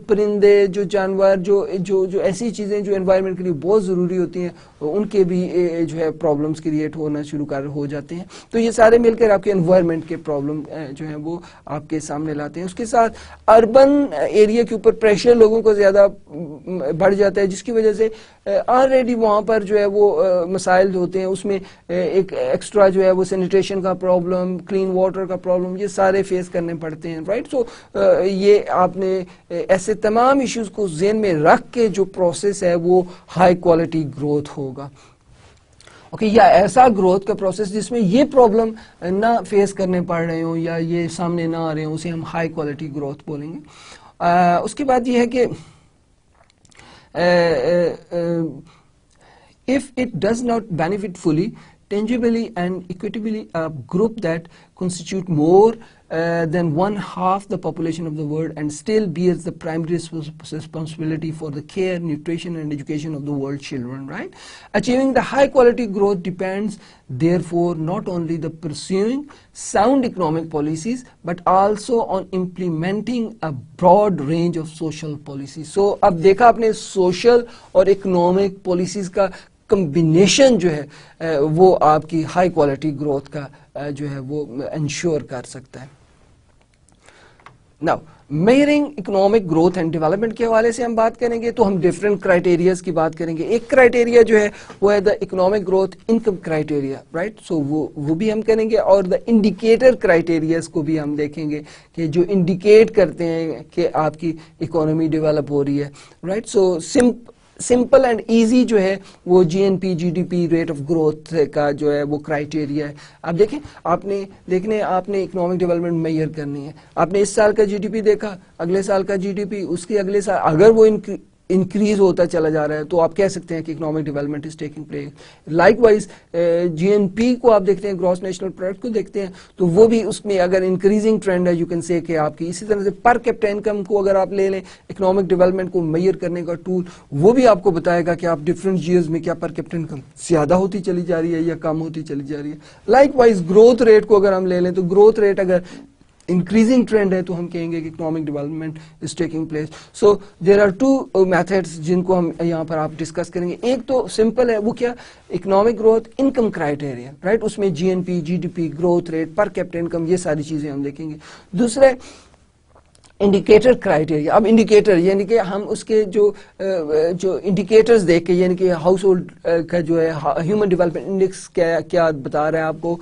Speaker 1: परिंदे, जो जानवर, जो ऐसी चीजें जो एनवायरनमेंट के लिए बहुत जरूरी होती हैं, उनके भी जो है प्रॉब्लम्स क्रिएट होना शुरू हो जाते हैं। तो ये सारे मिलकर आपके एनवायरनमेंट के प्रॉब्लम जो है वो आपके सामने लाते हैं। उसके साथ अर्बन एरिया के ऊपर प्रेशर लोगों को ज्यादा बढ़ जाता है, जिसकी वजह से ऑलरेडी वहां पर जो है वो मसाइल होते हैं, उसमें एक एक्स्ट्रा जो है वो सैनिटेशन का प्रॉब्लम, क्लीन वाटर का प्रॉब्लम, ये सारे फेस करने पड़ते हैं, राइट। सो ये आपने ऐसे तमाम इश्यूज को ज़हन में रख के जो प्रोसेस है वो हाई क्वालिटी ग्रोथ होगा। ओके, या ऐसा ग्रोथ का प्रोसेस जिसमें ये प्रॉब्लम ना फेस करने पड़ रहे हो या ये सामने ना आ रहे हो, उसे हम हाई क्वालिटी ग्रोथ बोलेंगे। उसके बाद ये है कि if it does not benefit fully tangibly and equitably a group that constitute more than 1/2 the population of the world and still bears the primary responsibility for the care, nutrition and education of the world's children, right? Achieving the high quality growth depends therefore not only the pursuing sound economic policies but also on implementing a broad range of social policies. So अब देखा आपने social और economic policies का combination जो है वो आपकी high quality growth का जो है वो इंश्योर कर सकता है। Now measuring economic growth and development के हवाले से हम बात करेंगे तो हम डिफरेंट क्राइटेरियाज की बात करेंगे। एक क्राइटेरिया जो है वो है the economic growth income criteria, right? So वो भी हम करेंगे और द इंडिकेटर क्राइटेरियाज को भी हम देखेंगे कि जो इंडिकेट करते हैं कि आपकी इकोनॉमी डेवलप हो रही है, right? So simple and easy जो है वो GNP GDP rate of growth का जो है वो क्राइटेरिया है। आप देखें आपने इकोनॉमिक डेवलपमेंट मेजर करनी है। आपने इस साल का जीडीपी देखा, अगले साल का जीडीपी, उसके अगले साल अगर वो इंक्रीज होता चला जा रहा है तो आप कह सकते हैं कि economic development is taking place. Likewise GNP को आप देखते हैं, ग्रॉस नेशनल प्रोडक्ट को देखते हैं तो वो भी उसमें अगर इंक्रीजिंग ट्रेंड है, यू कैन से कि आपकी इसी तरह से पर कैपिटा इनकम को अगर आप ले लें इकोनॉमिक डेवलपमेंट को मेजर करने का टूल, वो भी आपको बताएगा कि आप डिफरेंट ईयर्स में क्या पर कैपिटा इनकम ज्यादा होती चली जा रही है या कम होती चली जा रही है। लाइकवाइज ग्रोथ रेट को अगर हम ले लें तो ग्रोथ रेट अगर इंक्रीजिंग ट्रेंड है तो हम कहेंगे कि economic development is taking place. So there are two methods जिनको हम यहाँ पर आप डिस्कस करेंगे। एक तो सिंपल है, वो क्या, economic growth income criteria, right? उसमें GNP GDP growth rate per capita income ये सारी चीजें हम देखेंगे। दूसरा इंडिकेटर क्राइटेरिया। अब इंडिकेटर यानी कि हम उसके जो इंडिकेटर्स देख के, यानी कि हाउस होल्ड का जो है ह्यूमन डेवलपमेंट इंडेक्स क्या बता रहा है आपको,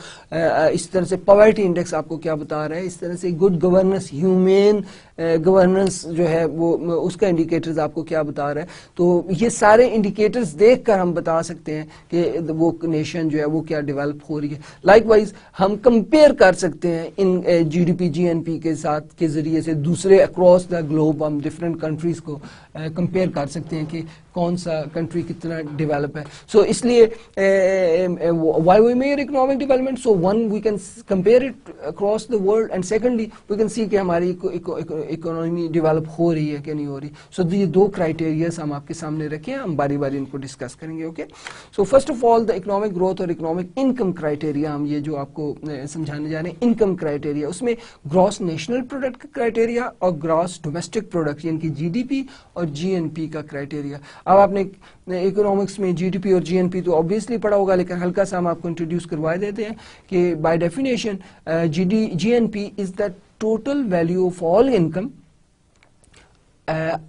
Speaker 1: इस तरह से पॉवर्टी इंडेक्स आपको क्या बता रहा है, इस तरह से गुड गवर्नेंस, ह्यूमन गवर्नेंस जो है वो उसका इंडिकेटर्स आपको क्या बता रहा है। तो ये सारे इंडिकेटर्स देखकर हम बता सकते हैं कि वो नेशन जो है वो क्या डेवलप हो रही है। लाइकवाइज हम कंपेयर कर सकते हैं इन जीडीपी जीएनपी के साथ के जरिए से दूसरे अक्रॉस द ग्लोब हम डिफरेंट कंट्रीज को कंपेयर कर सकते हैं कि कौन सा कंट्री कितना डेवलप है। सो इसलिए why we measure economic development, so one we can compare it across the world and secondly we can see कि हमारी इकोनॉमी डेवलप हो रही है कि नहीं हो रही। सो ये दो क्राइटेरियाज हम आपके सामने रखे हैं, हम बारी बारी इनको डिस्कस करेंगे। Okay, so first of all the economic growth और इकोनॉमिक इनकम क्राइटेरिया, हम ये जो आपको समझाने जा रहे हैं इनकम क्राइटेरिया, उसमें ग्रॉस नेशनल प्रोडक्ट का क्राइटेरिया और ग्रॉस डोमेस्टिक प्रोडक्ट यानी कि जीडीपी और जीएनपी का क्राइटेरिया। अब आपने इकोनॉमिक्स में जीडीपी और जीएनपी तो ऑब्वियसली पढ़ा होगा, लेकिन हल्का सा हम आपको इंट्रोड्यूस करवा देते हैं कि by definition GNP is the total value of all income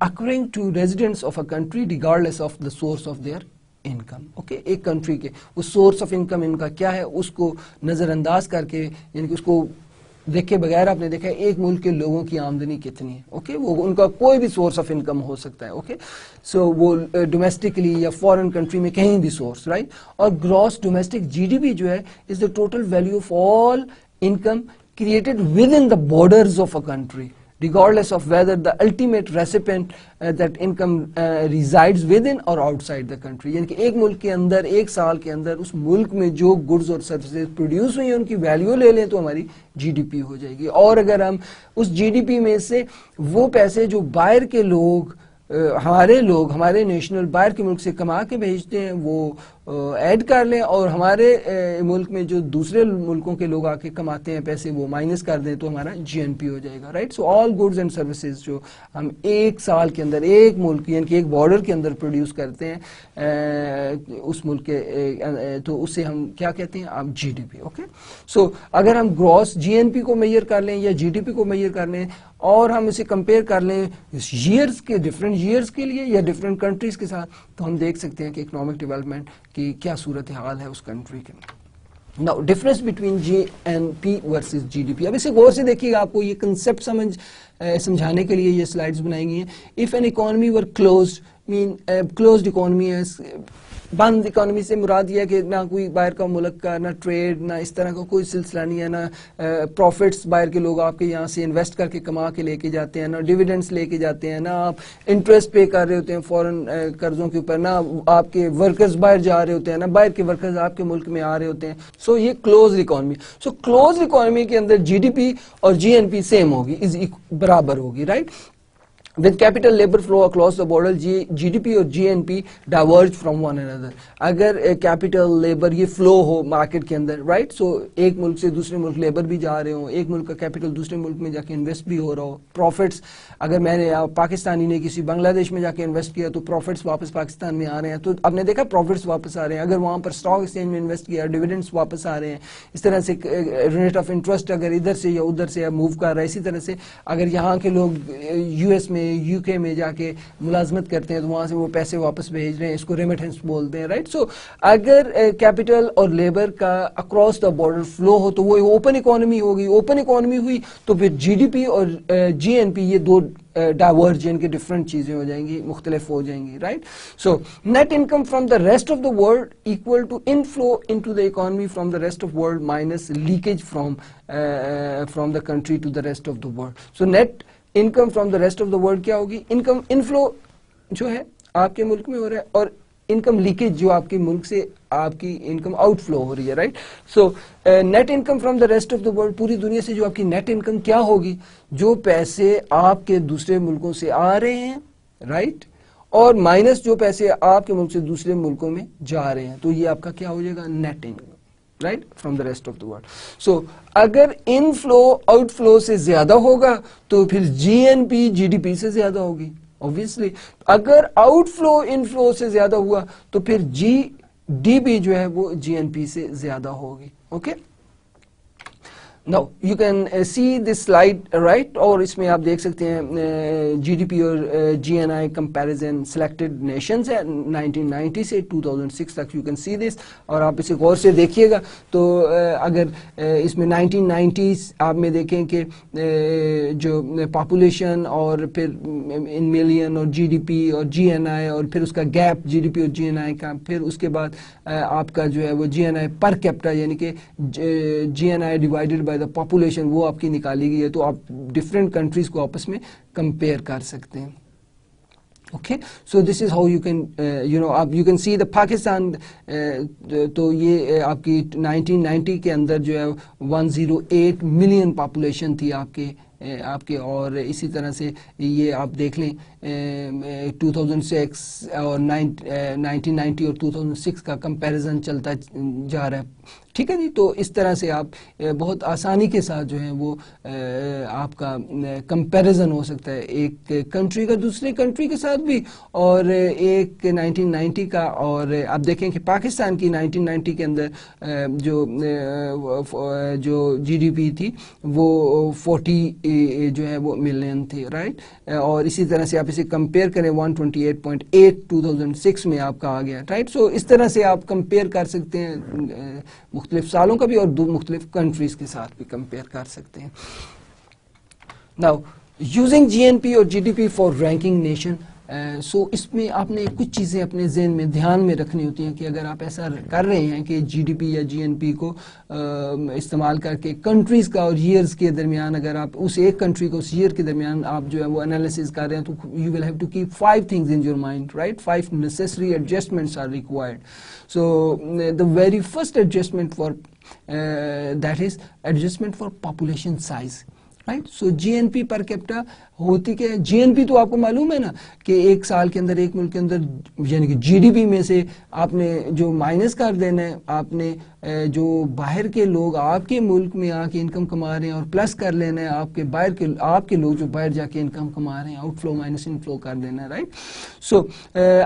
Speaker 1: accruing to residents of a country regardless of the source of their income. Okay, एक कंट्री के उस सोर्स ऑफ इनकम इनका क्या है उसको नजरअंदाज करके, यानी कि उसको देखे बगैर आपने देखा एक मुल्क के लोगों की आमदनी कितनी है। ओके, वो उनका कोई भी सोर्स ऑफ इनकम हो सकता है। ओके, सो वो डोमेस्टिकली या फॉरेन कंट्री में कहीं भी सोर्स, राइट? और ग्रॉस डोमेस्टिक जीडीपी जो है is the total value of all income created with in the borders of a country regardless of whether the ultimate recipient that income resides within or outside the country। यानी कि एक मुल्क के अंदर एक साल के अंदर उस मुल्क में जो गुड्स और सर्विसेज प्रोड्यूस हुई हैं उनकी वैल्यू ले लें तो हमारी जीडीपी हो जाएगी। और अगर हम उस जीडीपी में से वो पैसे जो बाहर के लोग हमारे नेशनल बाहर के मुल्क से कमा के भेजते हैं वो ऐड कर लें और हमारे मुल्क में जो दूसरे मुल्कों के लोग आके कमाते हैं पैसे वो माइनस कर दें तो हमारा जीएनपी हो जाएगा, right? So all goods and services जो हम एक साल के अंदर एक मुल्क यानी कि एक बॉर्डर के अंदर प्रोड्यूस करते हैं उस मुल्क के, तो उससे हम क्या कहते हैं, आप जीडीपी। ओके, सो अगर हम ग्रॉस जीएनपी को मेजर कर लें या जीडीपी को मेजर कर लें और हम इसे कंपेयर कर लें ईयर्स के, डिफरेंट ईयर्स के लिए या डिफरेंट कंट्रीज के साथ, तो हम देख सकते हैं कि इकोनॉमिक डेवलपमेंट की क्या सूरत हाल है उस कंट्री के। Now difference between GNP versus GDP, अब इसे गौर से देखिएगा, आपको ये कंसेप्ट समझाने के लिए ये स्लाइड्स बनाई गई हैं। If an economy were closed, mean closed economy है, बंद इकोनॉमी से मुराद ये है कि ना कोई बाहर का मुल्क का ना ट्रेड ना इस तरह का कोई सिलसिला नहीं है, ना प्रॉफिट्स बाहर के लोग आपके यहाँ से इन्वेस्ट करके कमा के लेके जाते हैं, ना डिविडेंड्स लेके जाते हैं, ना आप इंटरेस्ट पे कर रहे होते हैं फॉरेन कर्जों के ऊपर, ना आपके वर्कर्स बाहर जा रहे होते हैं, ना बाहर के वर्कर्स आपके मुल्क में आ रहे होते हैं। सो ये close economy. So close economy के अंदर जीडीपी और जीएनपी सेम होगी, बराबर होगी, right. With capital labor flow across the border, GDP और GNP diverge from one another। अगर कैपिटल लेबर ये फ्लो हो मार्केट के अंदर, राइट, सो एक मुल्क से दूसरे मुल्क लेबर भी जा रहे हो, एक मुल्क का कैपिटल दूसरे मुल्क में जाके इन्वेस्ट भी हो रहा हो, प्रॉफिट्स अगर मैंने पाकिस्तानी ने किसी बांग्लादेश में जाके इन्वेस्ट किया तो प्रॉफिट्स वापस पाकिस्तान में आ रहे हैं, तो आपने देखा प्रॉफिट्स वापस आ रहे हैं। अगर वहाँ पर स्टॉक एक्सचेंज में इन्वेस्ट किया डिविडेंड्स वापस आ रहे हैं। इस तरह से रेट ऑफ इंटरेस्ट अगर इधर से या उधर से मूव कर रहा है। इसी तरह से अगर यहाँ के लोग यूएस में यूके में जाके मुलाजमत करते हैं तो वहां से वो पैसे वापस भेज रहे हैं, इसको रेमिटेंस बोलते हैं, राइट। सो अगर कैपिटल और लेबर का अक्रॉस द बॉर्डर फ्लो हो तो वो ओपन इकोनॉमी होगी। ओपन इकोनॉमी हुई तो फिर जीडीपी और जीएनपी ये दो डाइवर्जेंट की डिफरेंट चीजें हो जाएंगी, मुख्तलिफ हो जाएंगी, right. So net income from the rest of the world equal to inflow into the economy from the rest of world minus leakage from the country to the rest of the world. So net income from the rest of the world क्या होगी? Income inflow जो है आपके मुल्क में हो रहा है और इनकम लीकेज जो आपके मुल्क से आपकी इनकम आउटफ्लो हो रही है, right. So net income from the rest of the world, पूरी दुनिया से जो आपकी नेट इनकम क्या होगी? जो पैसे आपके दूसरे मुल्कों से आ रहे हैं, राइट, और माइनस जो पैसे आपके मुल्क से दूसरे मुल्कों में जा रहे हैं, तो ये आपका क्या हो जाएगा? Net income, right, from the rest of the world. So अगर इनफ्लो आउटफ्लो से ज्यादा होगा तो फिर जीएनपी जीडीपी से ज्यादा होगी, ऑब्वियसली। अगर आउटफ्लो इनफ्लो से ज्यादा हुआ तो फिर जीडीपी जो है वो जीएनपी से ज्यादा होगी, okay. Now you can see this slide, right, और इसमें आप देख सकते हैं जीडीपी और जीएनआई कंपैरिजन सिलेक्टेड नेशंस है 1990 से 2006 तक, यू कैन सी दिस। और आप इसे गौर से देखिएगा तो अगर इसमें 1990s आप में देखें कि जो पॉपुलेशन और फिर इन मिलियन और जीडीपी और जीएनआई और फिर उसका गैप जीडीपी और जीएनआई का, फिर उसके बाद आपका जो है वो जीएनआई पर कैपिटा यानी कि GNI divided by the population वो आपकी निकाली गई है। तो आप डिफरेंट कंट्रीज को आपस में कंपेयर कर सकते हैं, okay. So this is how you can आप you can see the Pakistan. तो ये आपकी 1990 के अंदर जो है 108 मिलियन पॉपुलेशन थी आपके और इसी तरह से ये आप देख लें 2006 और 1990 और 2006 का कंपैरिजन चलता जा रहा है, ठीक है जी। तो इस तरह से आप बहुत आसानी के साथ जो है वो आपका कंपैरिजन हो सकता है एक कंट्री का दूसरे कंट्री के साथ भी, और एक 1990 का। और आप देखें कि पाकिस्तान की 1990 के अंदर जो जीडीपी थी वो 40 जो है वो मिलियन थी, राइट। और इसी तरह से आप इसे कंपेयर करें 128.8 2006 में आपका आ गया, राइट। सो इस तरह से आप कंपेयर कर सकते हैं मुख्तलिफ सालों का भी और दो मुख्तलिफ कंट्रीज के साथ भी कंपेयर कर सकते हैं। नाउ यूजिंग जीएनपी और जीडीपी फॉर रैंकिंग नेशन। सो इसमें आपने कुछ चीज़ें अपने ज़हन में ध्यान में रखनी होती हैं कि अगर आप ऐसा कर रहे हैं कि जीडीपी या जीएनपी को इस्तेमाल करके कंट्रीज़ का और ईयर्स के दरमियान, अगर आप उस एक कंट्री को उस ईयर के दरमियान आप जो है वो एनालिसिस कर रहे हैं, तो you will have to keep 5 things in your mind, right. 5 necessary adjustments are required. So the very first adjustment for that is adjustment for population size, right. So GNP per capita होती क्या है? GNP तो आपको मालूम है ना कि एक साल के अंदर एक मुल्क के अंदर यानी कि जीडीपी में से आपने जो माइनस कर देना है, आपने जो बाहर के लोग आपके मुल्क में आके इनकम कमा रहे हैं और प्लस कर लेना है आपके लोग जो बाहर जाके इनकम कमा रहे हैं, आउटफ्लो माइनस इनफ्लो कर देना है, राइट। सो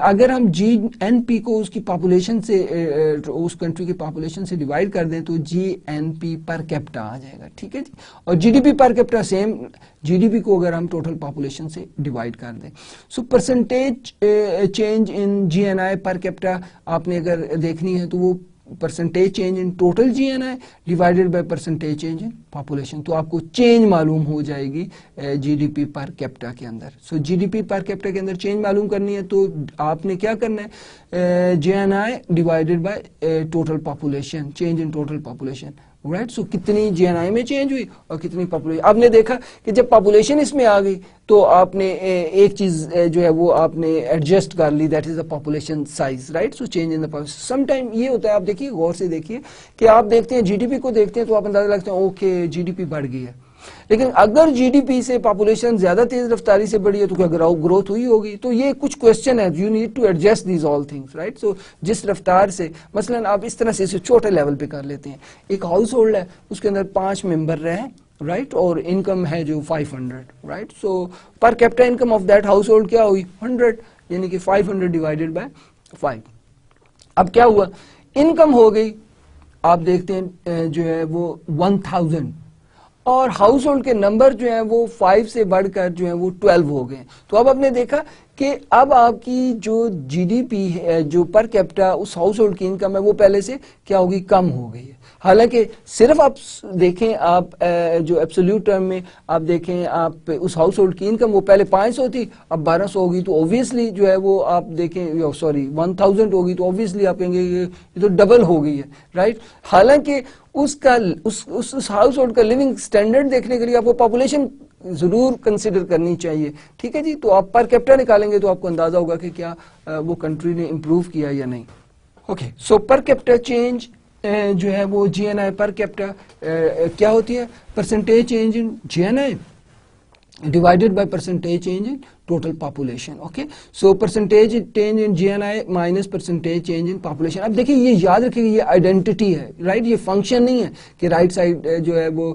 Speaker 1: अगर हम जीएनपी को उसकी पॉपुलेशन से उस कंट्री की पॉपुलेशन से डिवाइड कर दें तो जीएनपी पर कैपिटा आ जाएगा, ठीक है जी। और GDP per capita same, GDP को अगर हम टोटल पॉपुलेशन से डिवाइड कर दें। So percentage change in GNI per capita आपने अगर देखनी है तो वो percentage change in total GNI divided by percentage change in population. तो आपको चेंज मालूम हो जाएगी जीडीपी पर कैपिटा के अंदर। सो जीडीपी पर कैपिटा के अंदर चेंज मालूम करनी है तो आपने क्या करना है, GNI divided by total population, change in total population, right. So कितनी जीएनआई में चेंज हुई और कितनी पॉपुलेशन। आपने देखा कि जब पॉपुलेशन इसमें आ गई तो आपने एक चीज जो है वो आपने एडजस्ट कर ली, that is the population size, right. So change in the population. Some time ये होता है, आप देखिए गौर से देखिए कि आप देखते हैं जीडीपी को देखते हैं तो आप अंदाजा लगता है ओके जीडीपी बढ़ गई है, लेकिन अगर जीडीपी से पॉपुलेशन ज्यादा तेज रफ्तारी से बढ़ी है तो क्या ग्रोथ हुई होगी। तो ये कुछ क्वेश्चन है, you need to adjust these all things, right. So जिस रफ्तार से, मसलन आप इस तरह से इसे छोटे लेवल पे कर लेते हैं, एक हाउस होल्ड है उसके अंदर 5 मेंबर रहे, राइट, और इनकम है जो 500, राइट। सो पर capita income of that house hold क्या हुई 100, यानी कि 500 डिवाइडेड बाय 5। अब क्या हुआ, इनकम हो गई आप देखते हैं जो है वो 1000, और हाउस होल्ड के नंबर जो है वो 5 से बढ़कर जो है वो 12 हो गए। तो अब आपने देखा कि अब आपकी जो जीडीपी है, जो पर कैपिटा उस हाउस होल्ड की इनकम है, वो पहले से क्या होगी, कम हो गई है। हालांकि सिर्फ आप देखें, आप जो एब्सोल्यूट टर्म में आप देखें, आप उस हाउस होल्ड की इनकम वो पहले 500 थी, अब 1200 होगी, तो ऑब्वियसली जो है वो आप देखें, सॉरी 1000 होगी, तो ऑब्वियसली आप कहेंगे ये तो डबल हो गई है, राइट। हालांकि उसका उस हाउस होल्ड का लिविंग स्टैंडर्ड देखने के लिए आपको पॉपुलेशन जरूर कंसिडर करनी चाहिए, ठीक है जी। तो आप पर कैपिटा निकालेंगे तो आपको अंदाजा होगा कि क्या वो कंट्री ने इंप्रूव किया या नहीं। ओके, सो पर कैपिटा चेंज जो है वो जीएनआई पर कैपिटा क्या होती है, percentage change in GNI divided by percentage change in total population. Okay, so percentage change in GNI minus percentage change in population. अब देखिए ये याद रखिए, ये आइडेंटिटी है, राइट। ये फंक्शन नहीं है कि राइट साइड जो है वो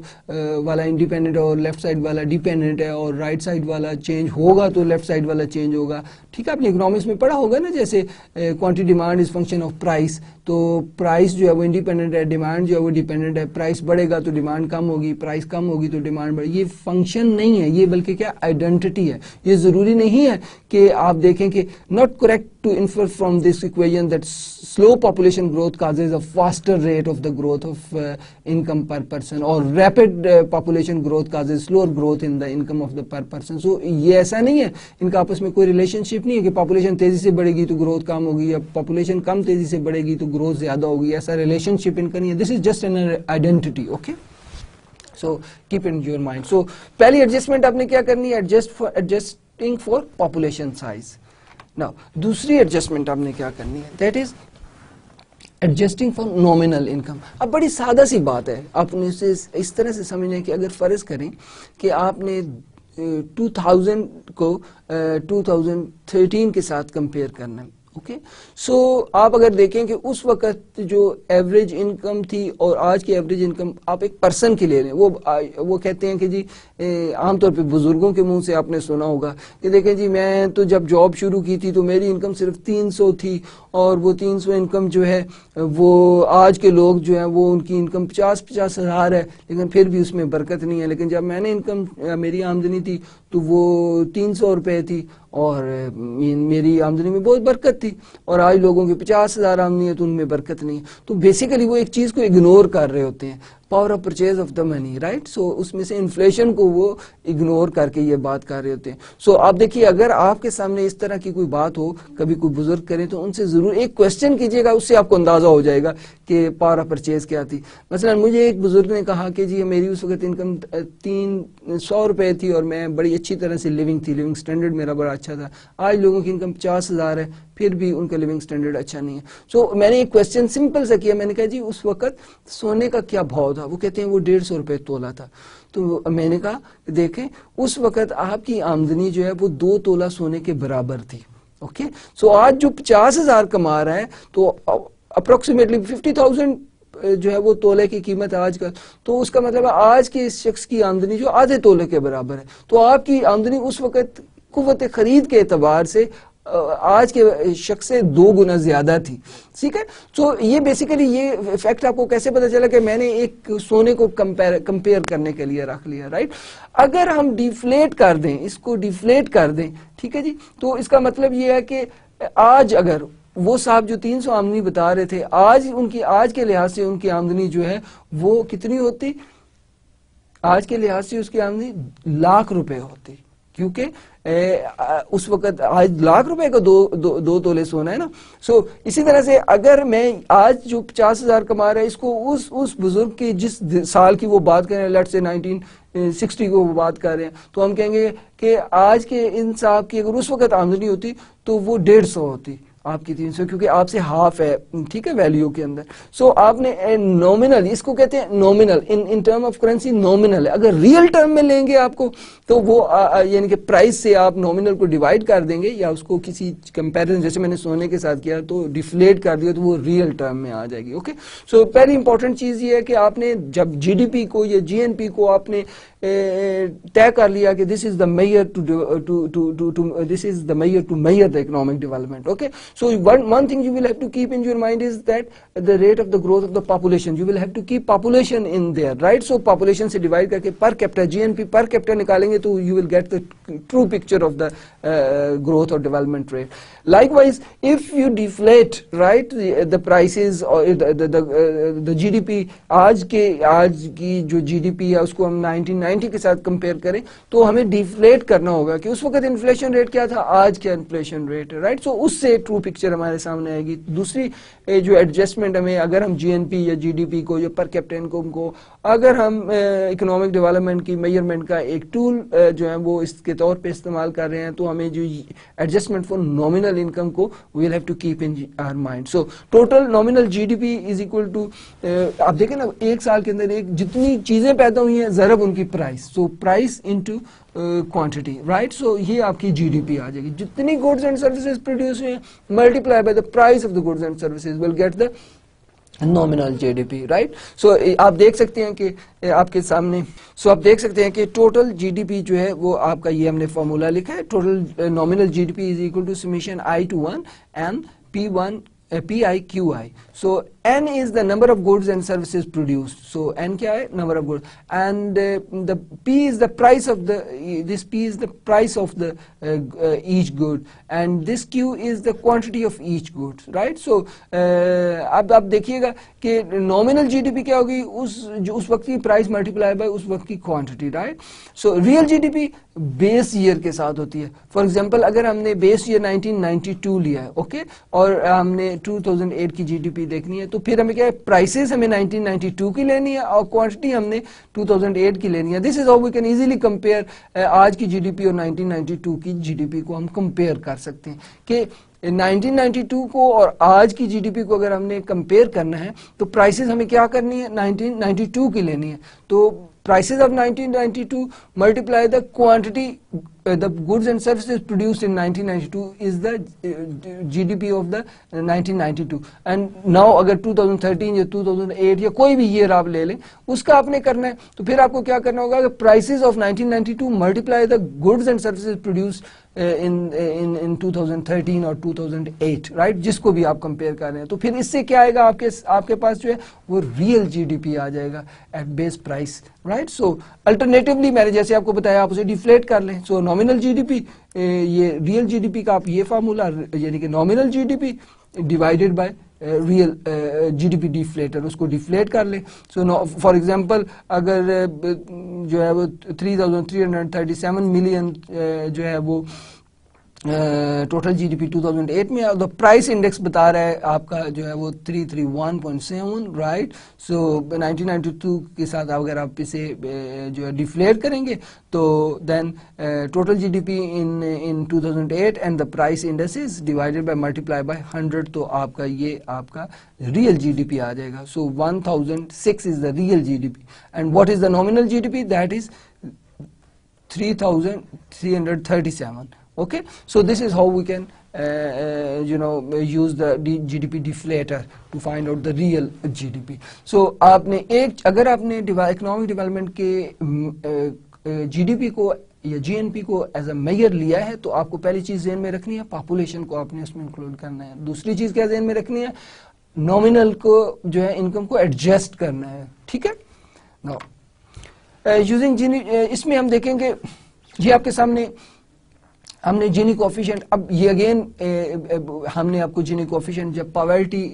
Speaker 1: वाला इंडिपेंडेंट है और लेफ्ट साइड वाला डिपेंडेंट है, और राइट साइड वाला चेंज होगा तो लेफ्ट साइड वाला चेंज होगा, ठीक है। आपने इकोनॉमिक्स में पढ़ा होगा ना, जैसे quantity demand is function of price, तो प्राइस जो है वो इंडिपेंडेंट है, डिमांड जो है वो डिपेंडेंट है। प्राइस बढ़ेगा तो डिमांड कम होगी, प्राइस कम होगी तो डिमांड बढ़ेगी। ये फंक्शन नहीं है, ये बल्कि क्या आइडेंटिटी है। ये जरूरी नहीं है कि आप देखें कि not correct to infer from this equation that slow population growth causes a faster rate of the growth of income per person, और rapid population growth causes slower growth in the income of the per person. So ये ऐसा नहीं है, इनका आपस में कोई relationship नहीं है कि पॉपुलेशन तेजी से बढ़ेगी तो ग्रोथ कम होगी, या पॉपुलेशन कम तेजी से बढ़ेगी तो ग्रोथ ज्यादा होगी, ऐसा रिलेशनशिप इनका नहीं है। This is just an identity, okay. So keep in your mind. So पहली एडजस्टमेंट आपने क्या करनी है, adjusting for population size. Now दूसरी एडजस्टमेंट आपने क्या करनी है, that is adjusting for nominal income. अब बड़ी सादा सी बात है, आपने इसे इस तरह से समझना कि अगर फर्ज करें कि आपने 2000 को 2013 के साथ कंपेयर करना है, ओके। सो आप अगर देखें कि उस वक्त जो एवरेज इनकम थी और आज की एवरेज इनकम आप एक पर्सन की ले रहे हैं, वो कहते हैं कि जी आमतौर पे बुजुर्गों के मुंह से आपने सुना होगा कि देखें जी मैं तो जब जॉब शुरू की थी तो मेरी इनकम सिर्फ 300 थी, और वो 300 इनकम जो है वो आज के लोग जो है वो उनकी इनकम 50 हज़ार है, लेकिन फिर भी उसमें बरकत नहीं है। लेकिन जब मैंने इनकम मेरी आमदनी थी तो वो 300 रुपये थी और मेरी आमदनी में बहुत बरकत थी, और आज लोगों की 50,000 आमदनी है तो उनमें बरकत नहीं है। तो बेसिकली वो एक चीज को इग्नोर कर रहे होते हैं, power of purchase of the money, right. So उसमें से इन्फ्लेशन को वो इग्नोर करके ये बात कर रहे होते हैं। सो आप देखिए, अगर आपके सामने इस तरह की कोई बात हो, कभी कोई बुजुर्ग करें, तो उनसे जरूर एक क्वेश्चन कीजिएगा, उससे आपको अंदाजा हो जाएगा कि पावर ऑफ परचेज क्या थी। मसलन मुझे एक बुजुर्ग ने कहा कि जी मेरी उस वक्त इनकम 300 रुपये थी और मैं बड़ी अच्छी तरह से लिविंग स्टैंडर्ड मेरा बड़ा अच्छा था। आज लोगों की इनकम 50,000 है, फिर भी उनका लिविंग स्टैंडर्ड अच्छा नहीं है। सो मैंने एक क्वेश्चन सिंपल सा किया, मैंने कहा जी उस वक्त सोने का क्या भाव था? वो कहते हैं वो 150 रुपये तोला था। तो मैंने कहा देखें उस वक्त आपकी आमदनी जो है वो 2 तोला सोने के बराबर थी, ओके। सो आज जो 50,000 कमा रहा है तो अप्रोक्सीमेटली 50,000 जो है वो तोले की कीमत है आज का, तो उसका मतलब है आज के इस शख्स की आमदनी जो आधे तोले के बराबर है। तो आपकी आमदनी उस वक्त कुव्वत खरीद के एतबार से आज के शख्स से 2 गुना ज्यादा थी, ठीक है। तो ये बेसिकली ये फैक्ट आपको कैसे पता चला कि मैंने एक सोने को कंपेयर करने के लिए रख लिया, राइट। अगर हम डिफ्लेट कर दें, इसको डिफ्लेट कर दें, ठीक है जी, तो इसका मतलब ये है कि आज अगर वो साहब जो 300 आमदनी बता रहे थे, आज के लिहाज से उनकी आमदनी जो है वो कितनी होती, आज के लिहाज से उसकी आमदनी लाख रुपए होती, क्योंकि उस वक्त आज लाख रुपए का दो तोले सोना है ना। सो इसी तरह से अगर मैं आज जो 50,000 कमा रहा है, इसको उस बुजुर्ग की जिस साल की वो बात कर रहे हैं, लेट से 1960 को वो बात कर रहे हैं, तो हम कहेंगे कि आज के इन साहब की अगर उस वक्त आमदनी होती तो वो 150 होती, आपकी 300, क्योंकि आपसे हाफ है, ठीक है, वैल्यू के अंदर। सो आपने नॉमिनल, इसको कहते हैं nominal, in term of currency nominal है। अगर रियल टर्म में लेंगे आपको तो वो यानी कि प्राइस से आप नॉमिनल को डिवाइड कर देंगे, या उसको किसी कंपैरिजन, जैसे मैंने सोने के साथ किया तो डिफ्लेट कर दिया, तो वो रियल टर्म में आ जाएगी। ओके, सो पहली इंपॉर्टेंट चीज ये है कि आपने जब जीडीपी को या जीएनपी को आपने तय कर लिया कि this is the measure to measure the economic development. Okay, so one thing you will have to keep in your mind is that the rate of the growth of the population, you will have to keep population in there, right? So population से divide करके per capita GNP per capita निकालेंगे तो you will get the true picture of the growth or development rate. Likewise, if you deflate, right, the prices or the GDP, आज की जो GDP है उसको हम 1990 के साथ कंपेयर करें तो हमें डिफ्लेट करना होगा कि उस वक्त इन्फ्लेशन रेट क्या था, आज क्या इन्फ्लेशन रेट है, राइट? सो उससे ट्रू पिक्चर हमारे सामने आएगी। दूसरी जो एडजस्टमेंट हमें, अगर हम जीएनपी या जीडीपी को या पर कैपिटा इनकम को अगर हम इकोनॉमिक डेवलपमेंट की मेजरमेंट का एक टूल जो है वो इसके तौर पे इस्तेमाल कर रहे हैं, तो हमें जो एडजस्टमेंट फॉर नॉमिनल इनकम को we will have to keep in our mind. So total nominal GDP is equal to, आप देखें ना, एक साल के अंदर एक जितनी चीजें पैदा हुई हैं ज़रब उनकी price, so price into quantity, right? So ये आपकी जीडीपी आ जाएगी। जितनी गुड्स एंड सर्विसेज प्रोड्यूस हुए multiply by the price of the goods and services will get the nominal GDP, right? So आप देख सकते हैं कि आपके सामने, आप देख सकते हैं कि टोटल जीडीपी जो है वो आपका, ये हमने फॉर्मूला लिखा है, total nominal GDP is equal to summation I to 1 and P1 PIQI. So N is the number of goods and services produced. So N क्या है? Number of goods. And the P is the price of the, this P is the price of the each good. And this Q is the quantity of each good. Right? So अब आप देखिएगा कि nominal GDP क्या होगी? उस वक्त की price multiply by उस वक्त की quantity, right? So real GDP base year के साथ होती है। फॉर एग्जांपल अगर हमने बेस ईयर 1992 लिया है, ओके, और हमने 2008 की जीडीपी देखनी है, तो फिर हमें क्या है, प्राइसेस हमें 1992 की लेनी है और क्वांटिटी हमने 2008 की लेनी है। This is how we can easily compare आज की जीडीपी और 1992 की जीडीपी को हम कंपेयर कर सकते हैं कि 1992 को और आज की जीडीपी को अगर हमने कंपेयर करना है तो प्राइसेस हमें क्या करनी है, 1992 की लेनी है। तो prices of 1992 multiply the quantity the goods and services produced in 1992 is the GDP of the 1992 and now अगर 2013 या 2008 या कोई भी ईयर आप ले लें उसका आपने करना है, तो फिर आपको क्या करना होगा कि prices of 1992 multiply the goods and services produced in 2013 और 2008, राइट? जिसको भी आप कंपेयर कर रहे हैं, तो फिर इससे क्या आएगा, आपके पास जो है वो रियल जीडीपी आ जाएगा एट बेस प्राइस, राइट? सो अल्टरनेटिवली मैंने जैसे आपको बताया आप उसे डिफ्लेट कर लें। सो नॉमिनल जीडीपी, ये रियल जीडीपी का आप ये फार्मूला, यानी कि nominal GDP divided by real GDP deflator, उसको डिफ्लेट कर लें। सो फॉर एग्जांपल अगर जो है वो 3,337 मिलियन जो है वो टोटल जीडीपी 2008 में, द प्राइस इंडेक्स बता रहा है आपका जो है वो 331.7, राइट? सो 1992 के साथ अगर आप इसे जो है डिफ्लेट करेंगे तो then total GDP in 2008 and the price index divided by multiply by 100, तो आपका ये आपका रियल जीडीपी आ जाएगा। सो 1006 is the real GDP and what is the nominal GDP, that is 3,337. Okay, so this is how we can use the GDP deflator to find out the real GDP. So अगर आपने economic development के GDP को या GNP को as a major लिया है, तो आपको पहली चीज ध्यान में रखनी है, पॉपुलेशन को आपने उसमें इंक्लूड करना है। दूसरी चीज क्या ध्यान में रखनी है, नॉमिनल को जो है इनकम को एडजस्ट करना है, ठीक है? नाउ यूजिंग इसमें हम देखेंगे ये आपके सामने हमने जीनी कोफिशिएंट, अब ये अगेन हमने आपको जीनी कोफिशिएंट जब पॉवर्टी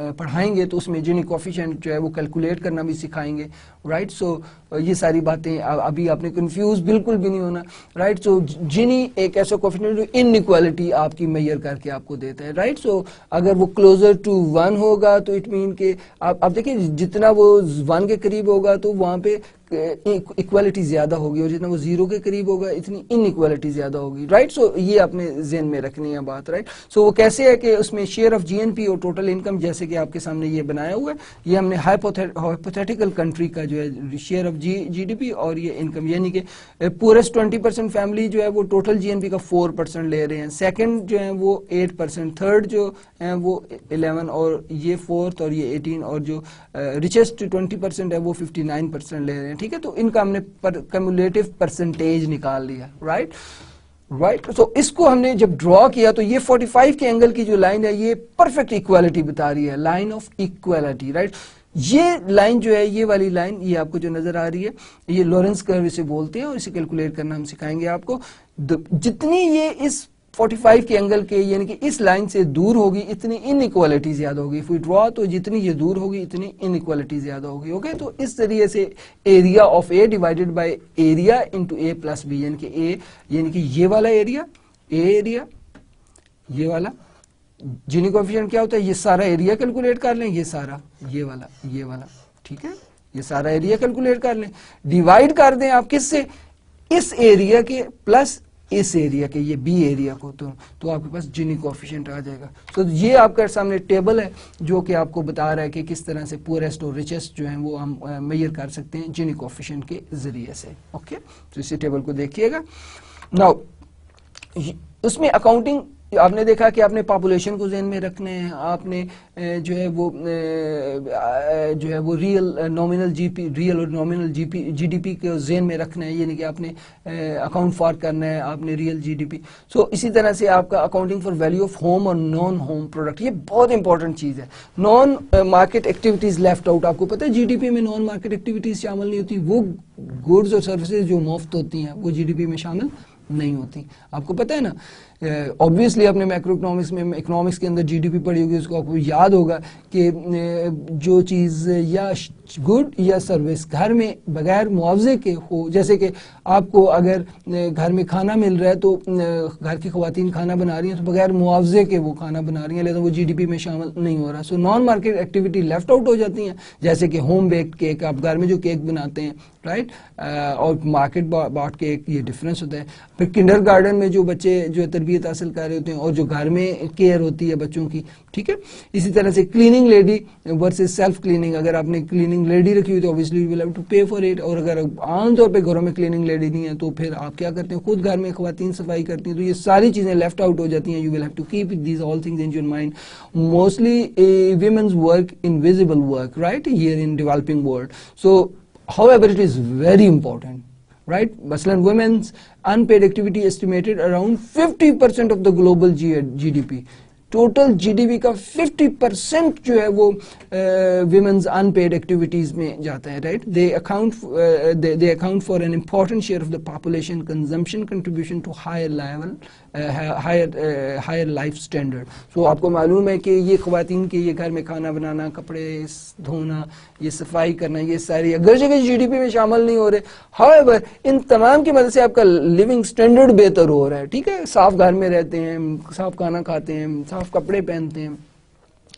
Speaker 1: पढ़ाएंगे तो उसमें जीनी कोफिशिएंट जो है वो कैलकुलेट करना भी सिखाएंगे, राइट। सो ये सारी बातें अभी आपने कंफ्यूज बिल्कुल भी नहीं होना, राइट। सो जीनी एक ऐसा कोफिशिएंट जो इनइक्वालिटी आपकी मेजर करके आपको देता है, राइट। सो अगर वो क्लोजर टू 1 होगा तो इट मीन के आप देखिए जितना वो 1 के करीब होगा तो वहां पे इक्वालिटी ज्यादा होगी, और जितना वो 0 के करीब होगा इतनी इनइक्वालिटी ज्यादा होगी, राइट। सो ये आपने ज़हन में रखनी है बात, राइट। सो वो कैसे है कि उसमें शेयर ऑफ जीएनपी और टोटल इनकम, जैसे कि आपके सामने ये बनाया हुआ है, ये हमने हाइपोथेटिकल कंट्री का जो है शेयर ऑफ जीडीपी और ये इनकम, यानी कि पूरेस्ट 20% फैमिली जो है वो टोटल जीएनपी का 4% ले रहे हैं, सेकंड जो है वो 8%, थर्ड जो है वो 11, और ये फोर्थ और ये 18, और जो रिचेस्ट 20% है वो 59% ले रहे हैं, ठीक है। तो इनका हमने कम्युलेटिव परसेंटेज निकाल लिया, राइट। सो इसको हमने जब ड्रॉ किया तो ये 45 के एंगल की जो लाइन है ये परफेक्ट इक्वालिटी बता रही है, लाइन ऑफ इक्वालिटी, राइट। ये लाइन जो है, ये वाली लाइन, ये आपको जो नजर आ रही है, ये लॉरेंस कर्व इसे बोलते हैं, और इसे कैलकुलेट करना हम सिखाएंगे आपको। जितनी ये इस 45 के एंगल के यानी कि इस लाइन से दूर होगी इतनी इनइक्वालिटी ज्यादा होगी। इफ वी ड्रॉ तो जितनी ये दूर होगी इतनी इनइक्वालिटी ज्यादा होगी, ओके। तो इस तरीके से area of A divided by area into A plus B, यानी कि ए यानी कि ये वाला एरिया, ए एरिया, ये वाला जीनी कोएफिशिएंट क्या होता है, ये सारा एरिया कैलकुलेट कर लें, ये सारा, ये वाला, ठीक है, ये सारा एरिया कैलकुलेट कर लें, डिवाइड कर दें आप किससे, इस एरिया के प्लस इस एरिया के, ये बी एरिया को, तो आपके पास जीनी कोएफिशिएंट आ जाएगा। तो ये आपके सामने टेबल है जो कि आपको बता रहा है कि किस तरह से पुअरेस्ट और रिचेस्ट जो है वो हम मेजर कर सकते हैं जीनी कोएफिशिएंट के जरिए से, ओके। तो इसी टेबल को देखिएगा। नाउ उसमें अकाउंटिंग आपने देखा कि आपने पॉपुलेशन को ज़हन में रखना है, आपने जो है वो रियल नॉमिनल रियल और नॉमिनल जीडीपी को ज़हन में रखना है, यानी कि आपने अकाउंट फॉर करना है आपने रियल जीडीपी। सो इसी तरह से आपका accounting for value of home और नॉन होम प्रोडक्ट, ये बहुत इंपॉर्टेंट चीज़ है। Non market activities left out, आपको पता है जीडीपी में नॉन मार्केट एक्टिविटीज़ शामिल नहीं होती, वो गुड्स और सर्विसेज जो मुफ्त होती हैं वो जीडीपी में शामिल नहीं होती, आपको पता है ना। ऑब्वियसली आपने मैक्रो इकोनॉमिक्स के अंदर जीडीपी पढ़ी होगी, उसको आपको याद होगा कि जो चीज़ या गुड या सर्विस घर में बगैर मुआवजे के हो, जैसे कि आपको अगर घर में खाना मिल रहा है तो घर की ख़वातीन खाना बना रही हैं तो बगैर मुआवजे के वो खाना बना रही हैं, लेकिन वो जीडीपी में शामिल नहीं हो रहा। So non market activity left out हो जाती हैं, जैसे कि होम बेक्ड केक, आप घर में जो केक बनाते हैं, राइट, और मार्केट बॉट केक, ये डिफरेंस होता है। फिर किंडरगार्टन में जो बच्चे जो तरबियत हासिल कर रहे होते हैं और जो घर में केयर होती है बच्चों की, ठीक है। इसी तरह से cleaning lady versus self cleaning, अगर आपने क्लीनिंग लेडी रखी हुई तो obviously you will have to pay for it, और अगर आमतौर पे घरों में क्लीनिंग लेडी नहीं है तो फिर आप क्या करते हैं, खुद घर में ख़वातीन सफाई करती हैं, तो ये सारी चीज़ें लेफ्ट आउट हो जाती हैं। You will have to keep these all things in your mind. Mostly women's work invisible work, right, here in developing world. So however it is very important, right. Maslan women's unpaid activity estimated around 50% of the global GDP. Total GDP का 50% जो है वो women's unpaid activities में जाता है, right. They account for an important share of the population consumption contribution to higher level higher life standard. So आपको मालूम है कि ये ख़वातीन के ये घर में खाना बनाना, कपड़े धोना, ये सफाई करना, ये सारी अगर जगह जीडीपी में शामिल नहीं हो रहे, हाउएवर इन तमाम की मदद से आपका लिविंग स्टैंडर्ड बेहतर हो रहा है, ठीक है। साफ घर में रहते हैं, साफ खाना खाते हैं, साफ कपड़े पहनते हैं,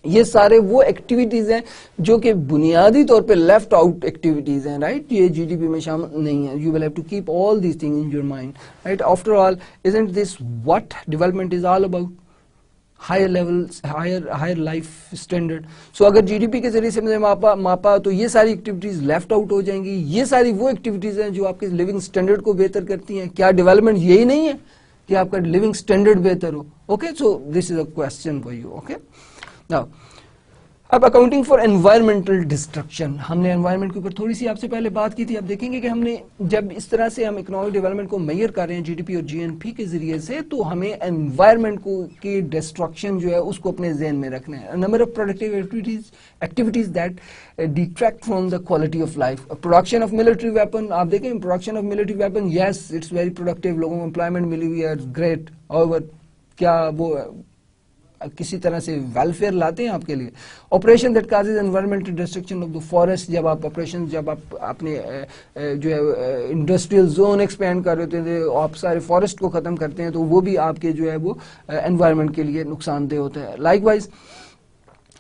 Speaker 1: ये सारे वो एक्टिविटीज हैं जो कि बुनियादी तौर पे लेफ्ट आउट एक्टिविटीज हैं, राइट। ये जीडीपी में शामिल नहीं है। You will have to keep all these thing in your mind, right. After all isn't this what development is all about, higher levels, higher life standard. So अगर GDP के जरिए से मैंने मापा तो ये सारी एक्टिविटीज लेफ्ट आउट हो जाएंगी। ये सारी वो एक्टिविटीज हैं जो आपके लिविंग स्टैंडर्ड को बेहतर करती हैं। क्या डेवलपमेंट यही नहीं है कि आपका लिविंग स्टैंडर्ड बेहतर हो, okay. So this is a question for you, okay. Now अब अकाउंटिंग फॉर एनवायरमेंटल डिस्ट्रक्शन, हमने एनवायरनमेंट के ऊपर थोड़ी सी आपसे पहले बात की थी। अब देखेंगे कि हमने जब इस तरह से हम इकोनॉमिक डेवलपमेंट को मेजर कर रहे हैं जीडीपी और जीएनपी के जरिए से, तो हमें एनवायरनमेंट को की डिस्ट्रक्शन जो है उसको अपने ज़हन में रखना है। Number of productive activities that detract from the quality of life. Production of military weapon, आप देखें production of military weapon, yes it's very productive, लोगों को एम्प्लॉयमेंट मिली हुई है, ग्रेट, और क्या वो किसी तरह से वेलफेयर लाते हैं आपके लिए। Operation that causes environmental destruction of the forest, जब आप ऑपरेशन, जब आप अपने जो है इंडस्ट्रियल जोन एक्सपेंड कर रहे होते हैं, आप सारे फॉरेस्ट को खत्म करते हैं, तो वो भी आपके जो है वो एनवायरमेंट के लिए नुकसानदेह होता है। Likewise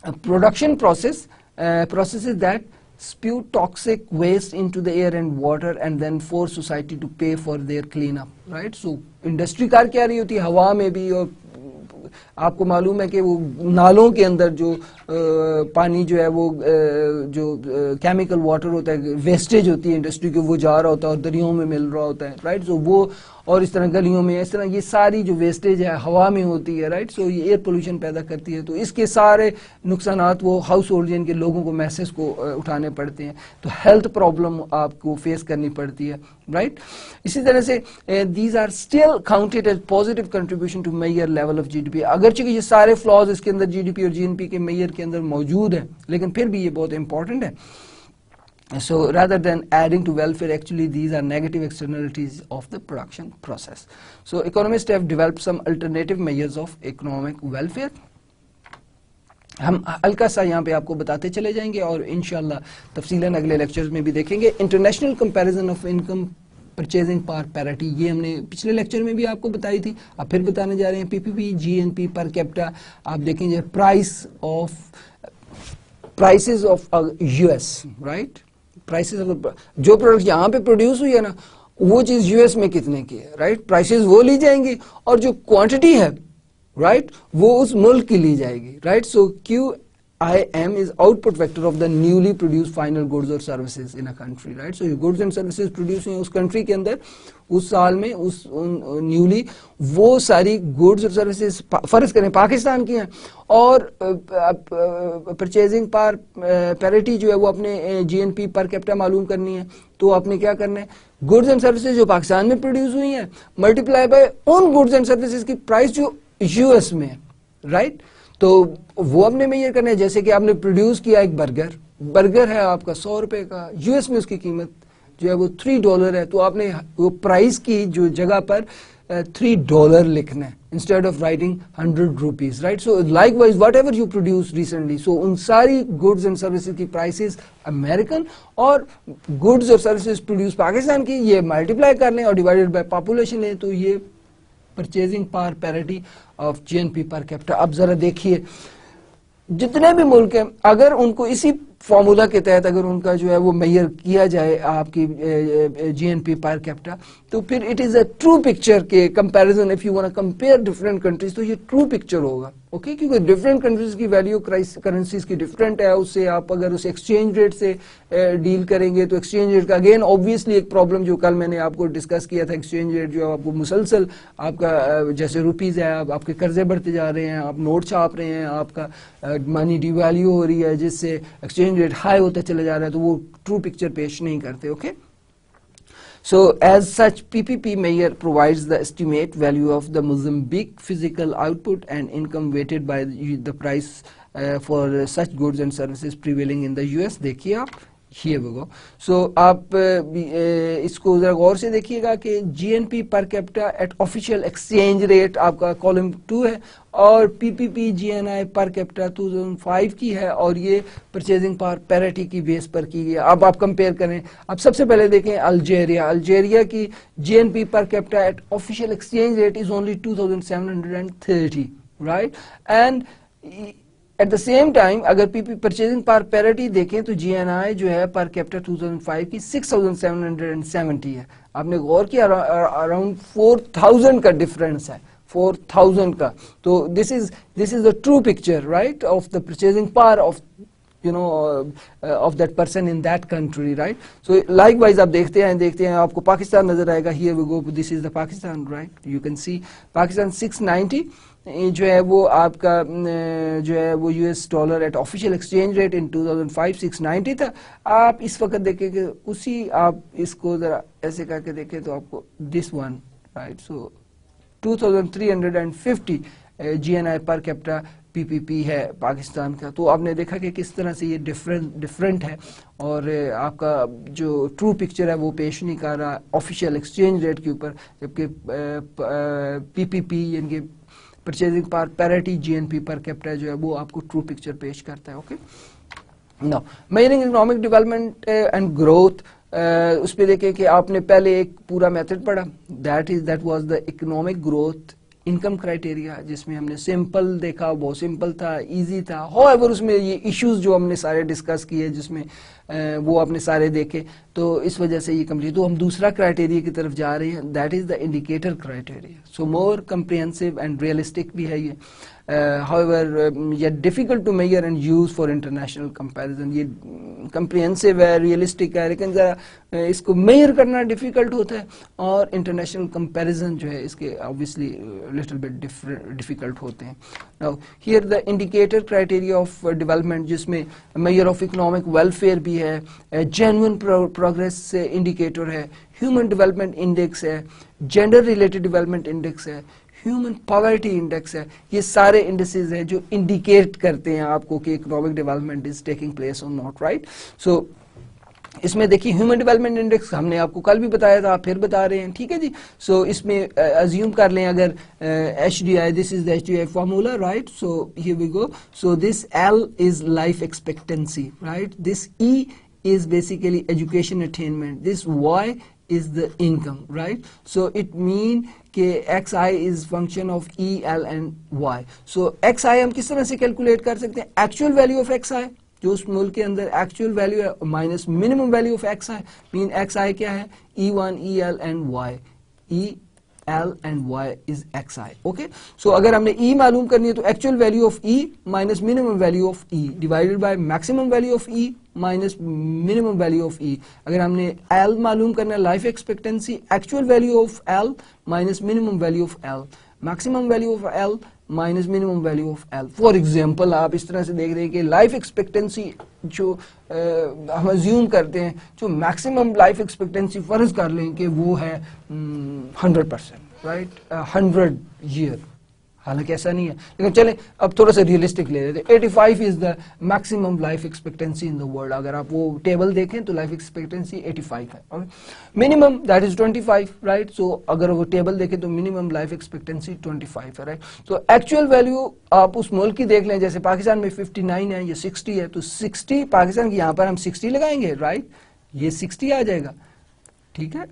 Speaker 1: production processes that spew toxic waste into the air and water and then force society to pay for their cleanup, right? So industry car क्या रही होती है हवा में भी, और आपको मालूम है कि वो नालों के अंदर जो पानी जो है वो जो केमिकल वाटर होता है, वेस्टेज होती है इंडस्ट्री की, वो जा रहा होता है और दरियाओं में मिल रहा होता है, राइट? सो वो, और इस तरह गलियों में, इस तरह ये सारी जो वेस्टेज है हवा में होती है, राइट? सो ये एयर पोल्यूशन पैदा करती है। तो इसके सारे नुकसानात वो हाउस होल्ड जिनके लोगों को मैसेज को उठाने पड़ते हैं, तो हेल्थ प्रॉब्लम आपको फेस करनी पड़ती है, राइट? इसी तरह से these are still counted as positive contribution to measure level of GDP. अगरचे ये सारे फ्लॉज इसके अंदर जीडीपी और जीएनपी के मेजर के अंदर मौजूद है, लेकिन फिर भी ये बहुत इंपॉर्टेंट है। So rather than adding to welfare, actually these are negative externalities of the production process. So economists have developed some alternative measures of economic welfare. हम हल्का सा यहाँ पे आपको बताते चले जाएंगे और इंशाल्लाह तफसीलन अगले लेक्चर्स में भी देखेंगे। International comparison of income purchasing power parity, ये हमने पिछले लेक्चर में भी आपको बताई थी, अब फिर बताने जा रहे हैं। पीपीपी, जीएनपी पर कैपिटा, आप देखेंगे prices of US, right? Prices जो प्रोडक्ट यहाँ पे प्रोड्यूस हुई है ना, वो चीज यूएस में कितने की है, राइट? प्राइसेस वो ली जाएंगी और जो क्वांटिटी है, राइट, वो उस मुल्क की ली जाएगी, right? So QIM is output vector of the newly produced final goods or services in a country, right? So goods and services produce हुई उस कंट्री के अंदर उस साल में, उस न्यूली वो सारी गुड्स और सर्विसेज फर्ज करें पाकिस्तान की हैं, और परचेजिंग पावर पैरिटी जो है वो अपने जीएनपी पर कैपिटा मालूम करनी है, तो आपने क्या करना है, गुड्स एंड सर्विसेज जो पाकिस्तान में प्रोड्यूस हुई हैं मल्टीप्लाई बाय उन गुड्स एंड सर्विसेज की प्राइस जो यूएस में है, राइट? तो वो आपने मेजर करना है। जैसे कि आपने प्रोड्यूस किया एक बर्गर है आपका 100 रुपए का, यूएस में उसकी कीमत जो है वो $3 है, तो आपने वो प्राइस की जो जगह पर $3 लिखना है instead of writing 100 rupees, right? So likewise whatever you produce recently, so उन सारी गुड्स एंड सर्विसेज की प्राइसेस अमेरिकन और गुड्स और सर्विसेज प्रोड्यूस पाकिस्तान की, ये मल्टीप्लाई कर लें और डिवाइडेड बाय पॉपुलेशन लें, तो ये purchasing power parity of GNP per capita. अब जरा देखिए जितने भी मुल्क हैं, अगर उनको इसी फॉर्मूला के तहत अगर उनका जो है वो मेजर किया जाए आपकी जीएनपी पर कैपिटा, तो फिर it is a true picture के comparison. If you want to compare different countries, तो ये ट्रू पिक्चर होगा, ओके? क्योंकि डिफरेंट कंट्रीज की वैल्यू करेंसीज की डिफरेंट है, उससे आप अगर उस एक्सचेंज रेट से डील करेंगे तो एक्सचेंज रेट का अगेन ऑब्वियसली एक प्रॉब्लम जो कल मैंने आपको डिस्कस किया था, एक्सचेंज रेट जो आपको मुसलसल आपका जैसे रुपीज है, आपके कर्जे बढ़ते जा रहे हैं, आप नोट छाप रहे हैं, आपका मनी डिवैल्यू हो रही है, जिससे एक्सचेंज रेट हाई होता चला जा रहा है, तो वो ट्रू पिक्चर पेश नहीं करते, okay? So as such, PPP measure provides the estimate value of the Mozambique physical output and income weighted by the price for such goods and services prevailing in the US. देखिए आप, here we go. So आप इसको जरा गौर से देखिएगा कि GNP per capita at official exchange rate आपका column 2 है, और PPP GNI पर कैपिटा 2005 की है, और ये परचेजिंग पावर पैरिटी की बेस पर की गई। अब आप कंपेयर करें, अब सबसे पहले देखें अल्जेरिया की GNP per capita at official exchange rate is only 2730, right? And at the same time अगर पीपी परचेजिंग पावर पैरिटी देखें तो GNI जो है पर कैपिटा 2005 की 6770 है। आपने गौर किया अराउंड 4000 का डिफरेंस है, 4000 का। तो this is the true picture, right, of the purchasing power of of that person in that country, right? So likewise आप देखते हैं आपको पाकिस्तान नजर आएगा. Here we go, this is the Pakistan, right? You can see Pakistan 690 जो है वो आपका जो है वो US dollar at official exchange rate in 2005 690 था. आप इस वक्त देखें कि उसी आप इसको जरा ऐसे करके देखें तो आपको this one, right? So 2350 GNI per capita PPP है पाकिस्तान का. तो आपने देखा कि किस तरह से ये डिफरेंट है और आपका जो ट्रू पिक्चर है वो पेश नहीं कर रहा ऑफिशियल एक्सचेंज रेट के ऊपर, जबकि PPP यानी कि purchasing power parity GNP per capita जो है वो आपको ट्रू पिक्चर पेश करता है. Okay, now measuring economic development and growth, उस पर देखें कि आपने पहले एक पूरा मेथड पढ़ा, that was the economic growth income criteria, जिसमें हमने सिंपल देखा, बहुत सिंपल था, इजी था. हाउएवर उसमें ये इश्यूज जो हमने सारे डिस्कस किए जिसमें वो आपने सारे देखे, तो इस वजह से ये कंप्लीट. तो हम दूसरा क्राइटेरिया की तरफ जा रहे हैं, that is the indicator criteria. So more comprehensive and realistic भी है ये. हाउएवर ये difficult to measure and use for international comparison. ये कंप्रिहेंसिव है, रियलिस्टिक है, लेकिन जरा इसको मेजर करना डिफिकल्ट होता है और इंटरनेशनल कंपैरिजन जो है इसके ऑब्वियसली लिटिल बिट डिफिकल्ट होते हैं. Now here the indicator criteria of development, जिसमें मेजर ऑफ इकोनॉमिक वेलफेयर भी है, जेन्युइन प्रोग्रेस इंडिकेटर है, ह्यूमन डेवलपमेंट इंडेक्स है, जेंडर रिलेटेड डेवलपमेंट इंडेक्स है, ह्यूमन पॉवर्टी इंडेक्स है. ये सारे इंडेक्सेस हैं जो इंडिकेट करते हैं आपको कि economic development is taking place और नॉट, राइट? सो इसमें देखिए ह्यूमन डेवलपमेंट इंडेक्स हमने आपको कल भी बताया था, आप फिर बता रहे हैं, ठीक है जी. सो इसमें अज्यूम कर लें अगर HDI, this is the HDI formula, right? So here we go. So this L is life expectancy, right? This E is basically education attainment, this Y is the income, right? So it mean कि XI is function of E, L and Y. So XI हम किस तरह से calculate कर सकते हैं? Actual value of XI जो उस मुल्क के अंदर एक्चुअल वैल्यू है minus minimum value of XI, mean XI क्या है? E1, EL and Y. E, L and Y is XI. Okay, so अगर हमने E मालूम करनी है तो actual value of E minus minimum value of E divided by maximum value of E minus minimum value of E. अगर हमने L मालूम करना है, life expectancy, actual value of L minus minimum value of L, maximum value of L minus minimum value of L. For example आप इस तरह से देख रहे हैं कि लाइफ एक्सपेक्टेंसी जो हम अज्यूम करते हैं, जो मैक्सिमम लाइफ एक्सपेक्टेंसी फर्ज कर लें कि वो है 100%, राइट? 100 ईयर. हालांकि ऐसा नहीं है, लेकिन चलें अब थोड़ा सा रियलिस्टिक ले लेते हैं. 85 is the maximum life expectancy in the world. अगर आप वो टेबल देखें तो लाइफ एक्सपेक्टेंसी 85 है. Minimum that is 25, right? So अगर वो टेबल देखें तो मिनिमम लाइफ एक्सपेक्टेंसी 25 है, राइट? तो एक्चुअल वैल्यू आप उस मुल्क की देख लें, जैसे पाकिस्तान में 59 है या 60 है, तो 60 पाकिस्तान की, यहाँ पर हम 60 लगाएंगे, राइट? ये 60 आ जाएगा, ठीक है,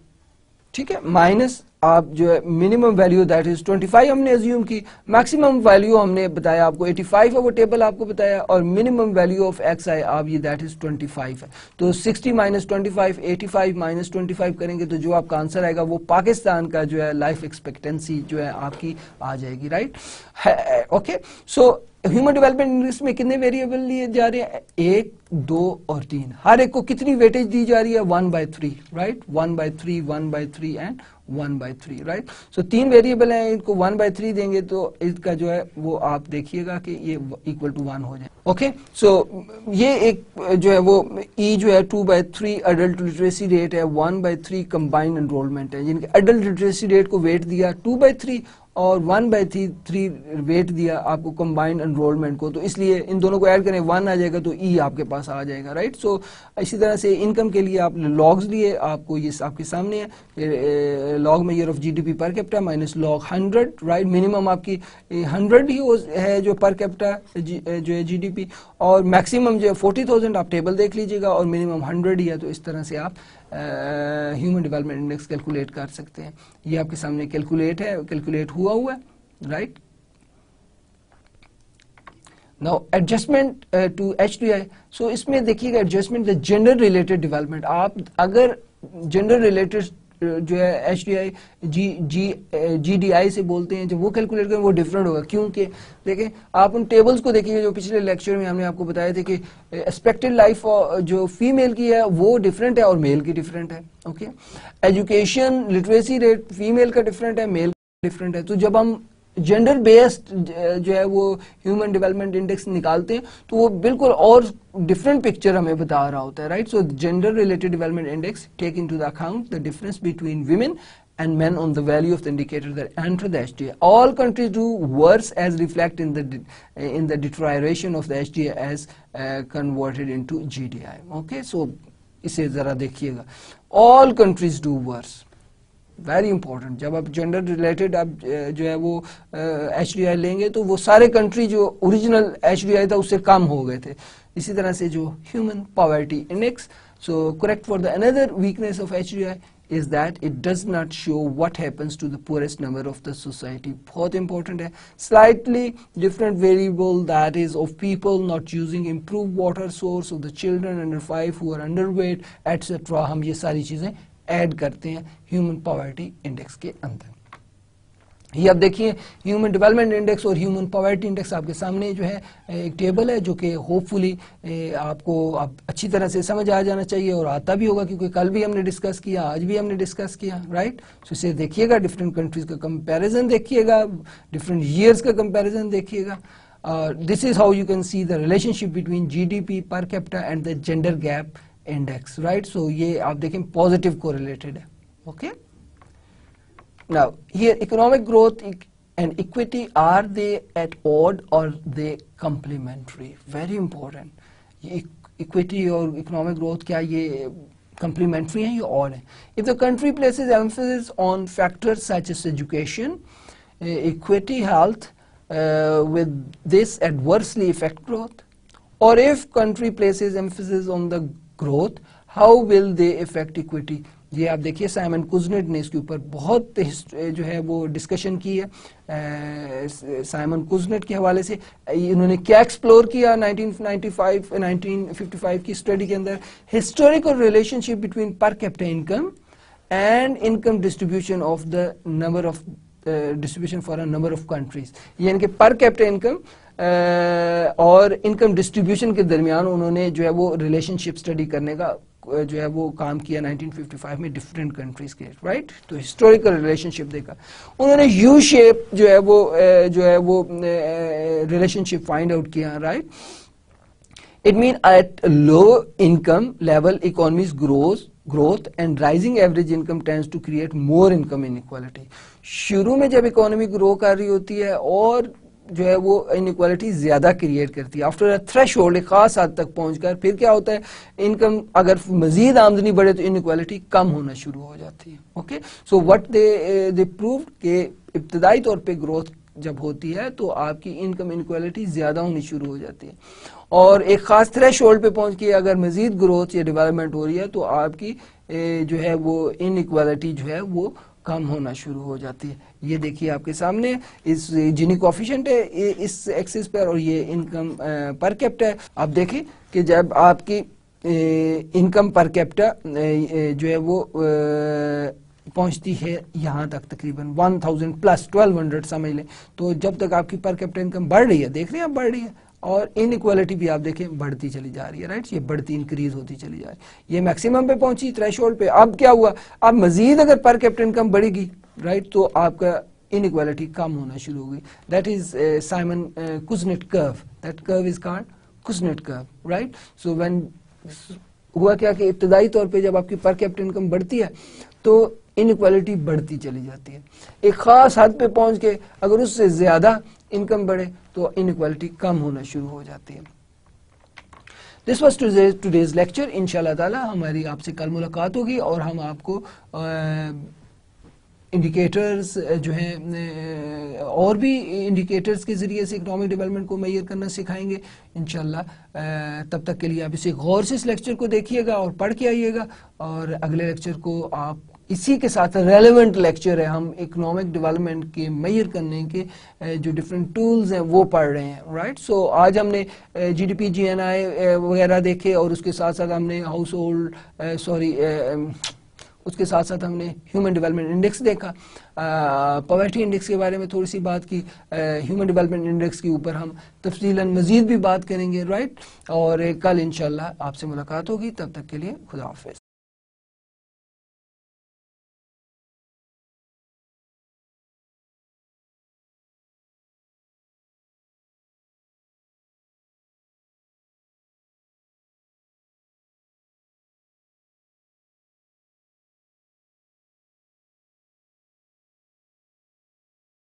Speaker 1: ठीक है. माइनस आप जो है मिनिमम वैल्यू दैट इज 25 हमने अज्यूम की, मैक्सिमम वैल्यू हमने बताया आपको 85 है, वो टेबल आपको बताया, और मिनिमम वैल्यू ऑफ XI आप ये दैट इज 25 है. तो 60 माइनस 25, 85 माइनस 25 करेंगे तो जो आपका आंसर आएगा वो पाकिस्तान का जो है लाइफ एक्सपेक्टेंसी जो है आपकी आ जाएगी, right? Okay, so human development index में कितने वेरिएबल लिए जा रहे हैं? 1, 2 और 3. हर एक को कितनी वेटेज दी जा रही है? 1/3, right? 1/3, 1/3 and 1/3, right? So 3 variable हैं, इनको 1/3 देंगे तो इसका जो है वो आप देखिएगा कि ये इक्वल टू 1 हो जाए. ओके, सो ये एक जो है वो E जो है 2/3 अडल्ट लिटरेसी रेट है, 1/3 कंबाइंड एनरोलमेंट है. जिनके अडल्ट लिटरेसी रेट को वेट दिया 2/3 और 1/3 वेट दिया आपको कंबाइंड एनरोलमेंट को, तो इसलिए इन दोनों को ऐड करें 1 आ जाएगा तो E आपके पास आ जाएगा, राइट? सो इसी तरह से इनकम के लिए आपने लॉग्स लिए, आपको ये आपके सामने है, log measure of GDP per capita minus log 100, right? Minimum आपकी 100 ही है जो पर कैपिटा जो है GDP, और मैक्सिमम जो है 40,000, आप टेबल देख लीजिएगा, और मिनिमम 100 ही है. तो इस तरह से आप ह्यूमन डेवलपमेंट इंडेक्स कैलकुलेट कर सकते हैं. ये आपके सामने कैलकुलेट हुआ है, right? Now adjustment to HDI. So इसमें देखिएगा adjustment the gender related development. आप अगर जेंडर रिलेटेड जो है HDI GDI से बोलते हैं, जब वो कैलकुलेट करें वो डिफरेंट होगा। क्योंकि देखें आप उन टेबल्स को देखिए जो पिछले लेक्चर में हमने आपको बताए थे कि एक्सपेक्टेड लाइफ जो फीमेल की है वो डिफरेंट है और मेल की डिफरेंट है। Okay, education literacy rate female का डिफरेंट है, मेल का डिफरेंट है। तो जब हम जेंडर बेस्ड जो है वो ह्यूमन डेवलपमेंट इंडेक्स निकालते हैं तो वो बिल्कुल और डिफरेंट पिक्चर हमें बता रहा होता है, right. So gender related development index take into the account the difference between women and men on the value of the indicator that enter the HDI. All countries do worse as reflect in the deterioration of the HDI as converted into GDI. Okay, so इसे जरा देखिएगा, all countries do worse. Very important. जब आप gender related आप जो है वो HDI लेंगे तो वो सारे कंट्री जो ओरिजिनल HDI था उससे कम हो गए थे। इसी तरह से जो human poverty index, so correct for the another weakness of HDI is that it does not show what happens to the poorest member of the society. बहुत important है। Slightly different variable, that is of people not using improved water source, of the children under 5 who are underweight, etc. हम ये सारी चीजें add करते हैं human poverty index के अंदर। ये अब देखिए ह्यूमन डेवलपमेंट इंडेक्स और ह्यूमन पॉवर्टी इंडेक्स आपके सामने जो है एक टेबल है जो कि होपफुली आपको अब अच्छी तरह से समझ आ जाना चाहिए और आता भी होगा, क्योंकि कल भी हमने डिस्कस किया, आज भी हमने डिस्कस किया, राइट। सो इसे देखिएगा, डिफरेंट कंट्रीज का कंपैरिजन देखिएगा, डिफरेंट ईयर्स का कंपैरिजन देखिएगा। This is how you can see the relationship between GDP per capita and the gender gap index, right. So ये आप देखें पॉजिटिव कोरिलेटेड है। Okay, now here economic growth and equity, are they at odd or they complementary? Very important. ये equity और economic growth क्या ये complementary हैं या odd हैं? If the country places emphasis on factors such as education, equity, health, with this adversely affect growth? Or if country places emphasis on the growth, how will they affect equity? ये आप देखिए Simon Kuznets ने इसके ऊपर बहुत जो है वो डिस्कशन की है। साइमन कुजनेट के हवाले से इन्होंने क्या एक्सप्लोर किया 1955 की स्टडी के अंदर, हिस्टोरिकल रिलेशनशिप बिटवीन पर capita income and income distribution of the number of distribution for a number of countries. यानी कि पर कैपिटा इनकम और इनकम डिस्ट्रीब्यूशन के दरमियान उन्होंने जो है वो रिलेशनशिप स्टडी करने का जो है वो काम किया 1955 में डिफरेंट कंट्रीज के, राइट। तो हिस्टोरिकल रिलेशनशिप देखा उन्होंने, यू शेप जो है वो रिलेशनशिप फाइंड आउट किया, right. It mean at low income level economies growth and rising average income tends to create more income inequality. शुरू में जब इकोनॉमी ग्रो कर रही होती है और जो है वो इनइक्वालिटी ज्यादा क्रिएट करती है, आफ्टर अ थ्रेशहोल्ड एक खास हद तक पहुंचकर फिर क्या होता है, इनकम अगर मजीद आमदनी बढ़े तो इनइक्वालिटी कम होना शुरू हो जाती है। Okay, so what they proved के इब्तदाई तौर पे ग्रोथ जब होती है तो आपकी इनकम इनइक्वालिटी ज्यादा होनी शुरू हो जाती है, और एक खास थ्रेशहोल्ड पे पहुंच के अगर मजीद ग्रोथ या डेवलपमेंट हो रही है तो आपकी जो है वो इनइक्वालिटी जो है वो कम होना शुरू हो जाती है। ये देखिए आपके सामने इस जिनी कोएफिशिएंट है इस एक्सिस पर, और ये इनकम पर कैपिटा है। आप देखें कि जब आपकी इनकम पर कैपिटा जो है वो पहुंचती है यहाँ तक तकरीबन 1000 प्लस 1200 समझ लें, तो जब तक आपकी पर कैपिटा इनकम बढ़ रही है, देख रहे हैं आप बढ़ रही है, और इनइक्वालिटी भी आप देखें बढ़ती चली जा रही है, राइट। ये बढ़ती इंक्रीज होती चली जा रही है, ये मैक्सिमम पे पहुंची थ्रेशहोल्ड पे। अब क्या हुआ, अब मजीद अगर पर कैपिटा इनकम बढ़ेगी, राइट, तो आपका इनइक्वालिटी कम होना शुरू हो गई। That is Simon Kuznets curve, that curve is called Kuznets curve, right. So when हुआ क्या कि इब्तदाई तौर पे जब आपकी पर कैपिटा इनकम बढ़ती है तो इनइक्वालिटी बढ़ती चली जाती है, एक खास हद पे पहुंच के अगर उससे ज्यादा इनकम बढ़े तो इनइक्वालिटी कम होना शुरू हो जाती है। This was today's lecture. इंशाल्लाह ताला हमारी आपसे कल मुलाकात होगी और हम आपको इंडिकेटर्स जो हैं और भी इंडिकेटर्स के ज़रिए से इकोनॉमिक डेवलपमेंट को मेजर करना सिखाएंगे इंशाल्लाह। तब तक के लिए आप इसे गौर से इस लेक्चर को देखिएगा और पढ़ के आइएगा, और अगले लेक्चर को आप इसी के साथ रेलेवेंट लेक्चर है, हम इकोनॉमिक डेवलपमेंट के मेजर करने के जो डिफरेंट टूल्स हैं वो पढ़ रहे हैं, राइट। सो आज हमने GDP GNI वगैरह देखे, और उसके साथ साथ हमने उसके साथ साथ हमने ह्यूमन डेवलपमेंट इंडेक्स देखा, पॉवर्टी इंडेक्स के बारे में थोड़ी सी बात की, ह्यूमन डेवलपमेंट इंडेक्स के ऊपर हम तफसीलन मज़ीद भी बात करेंगे, राइट। और कल इंशाल्लाह आपसे मुलाकात होगी, तब तक के लिए खुदा हाफिज़।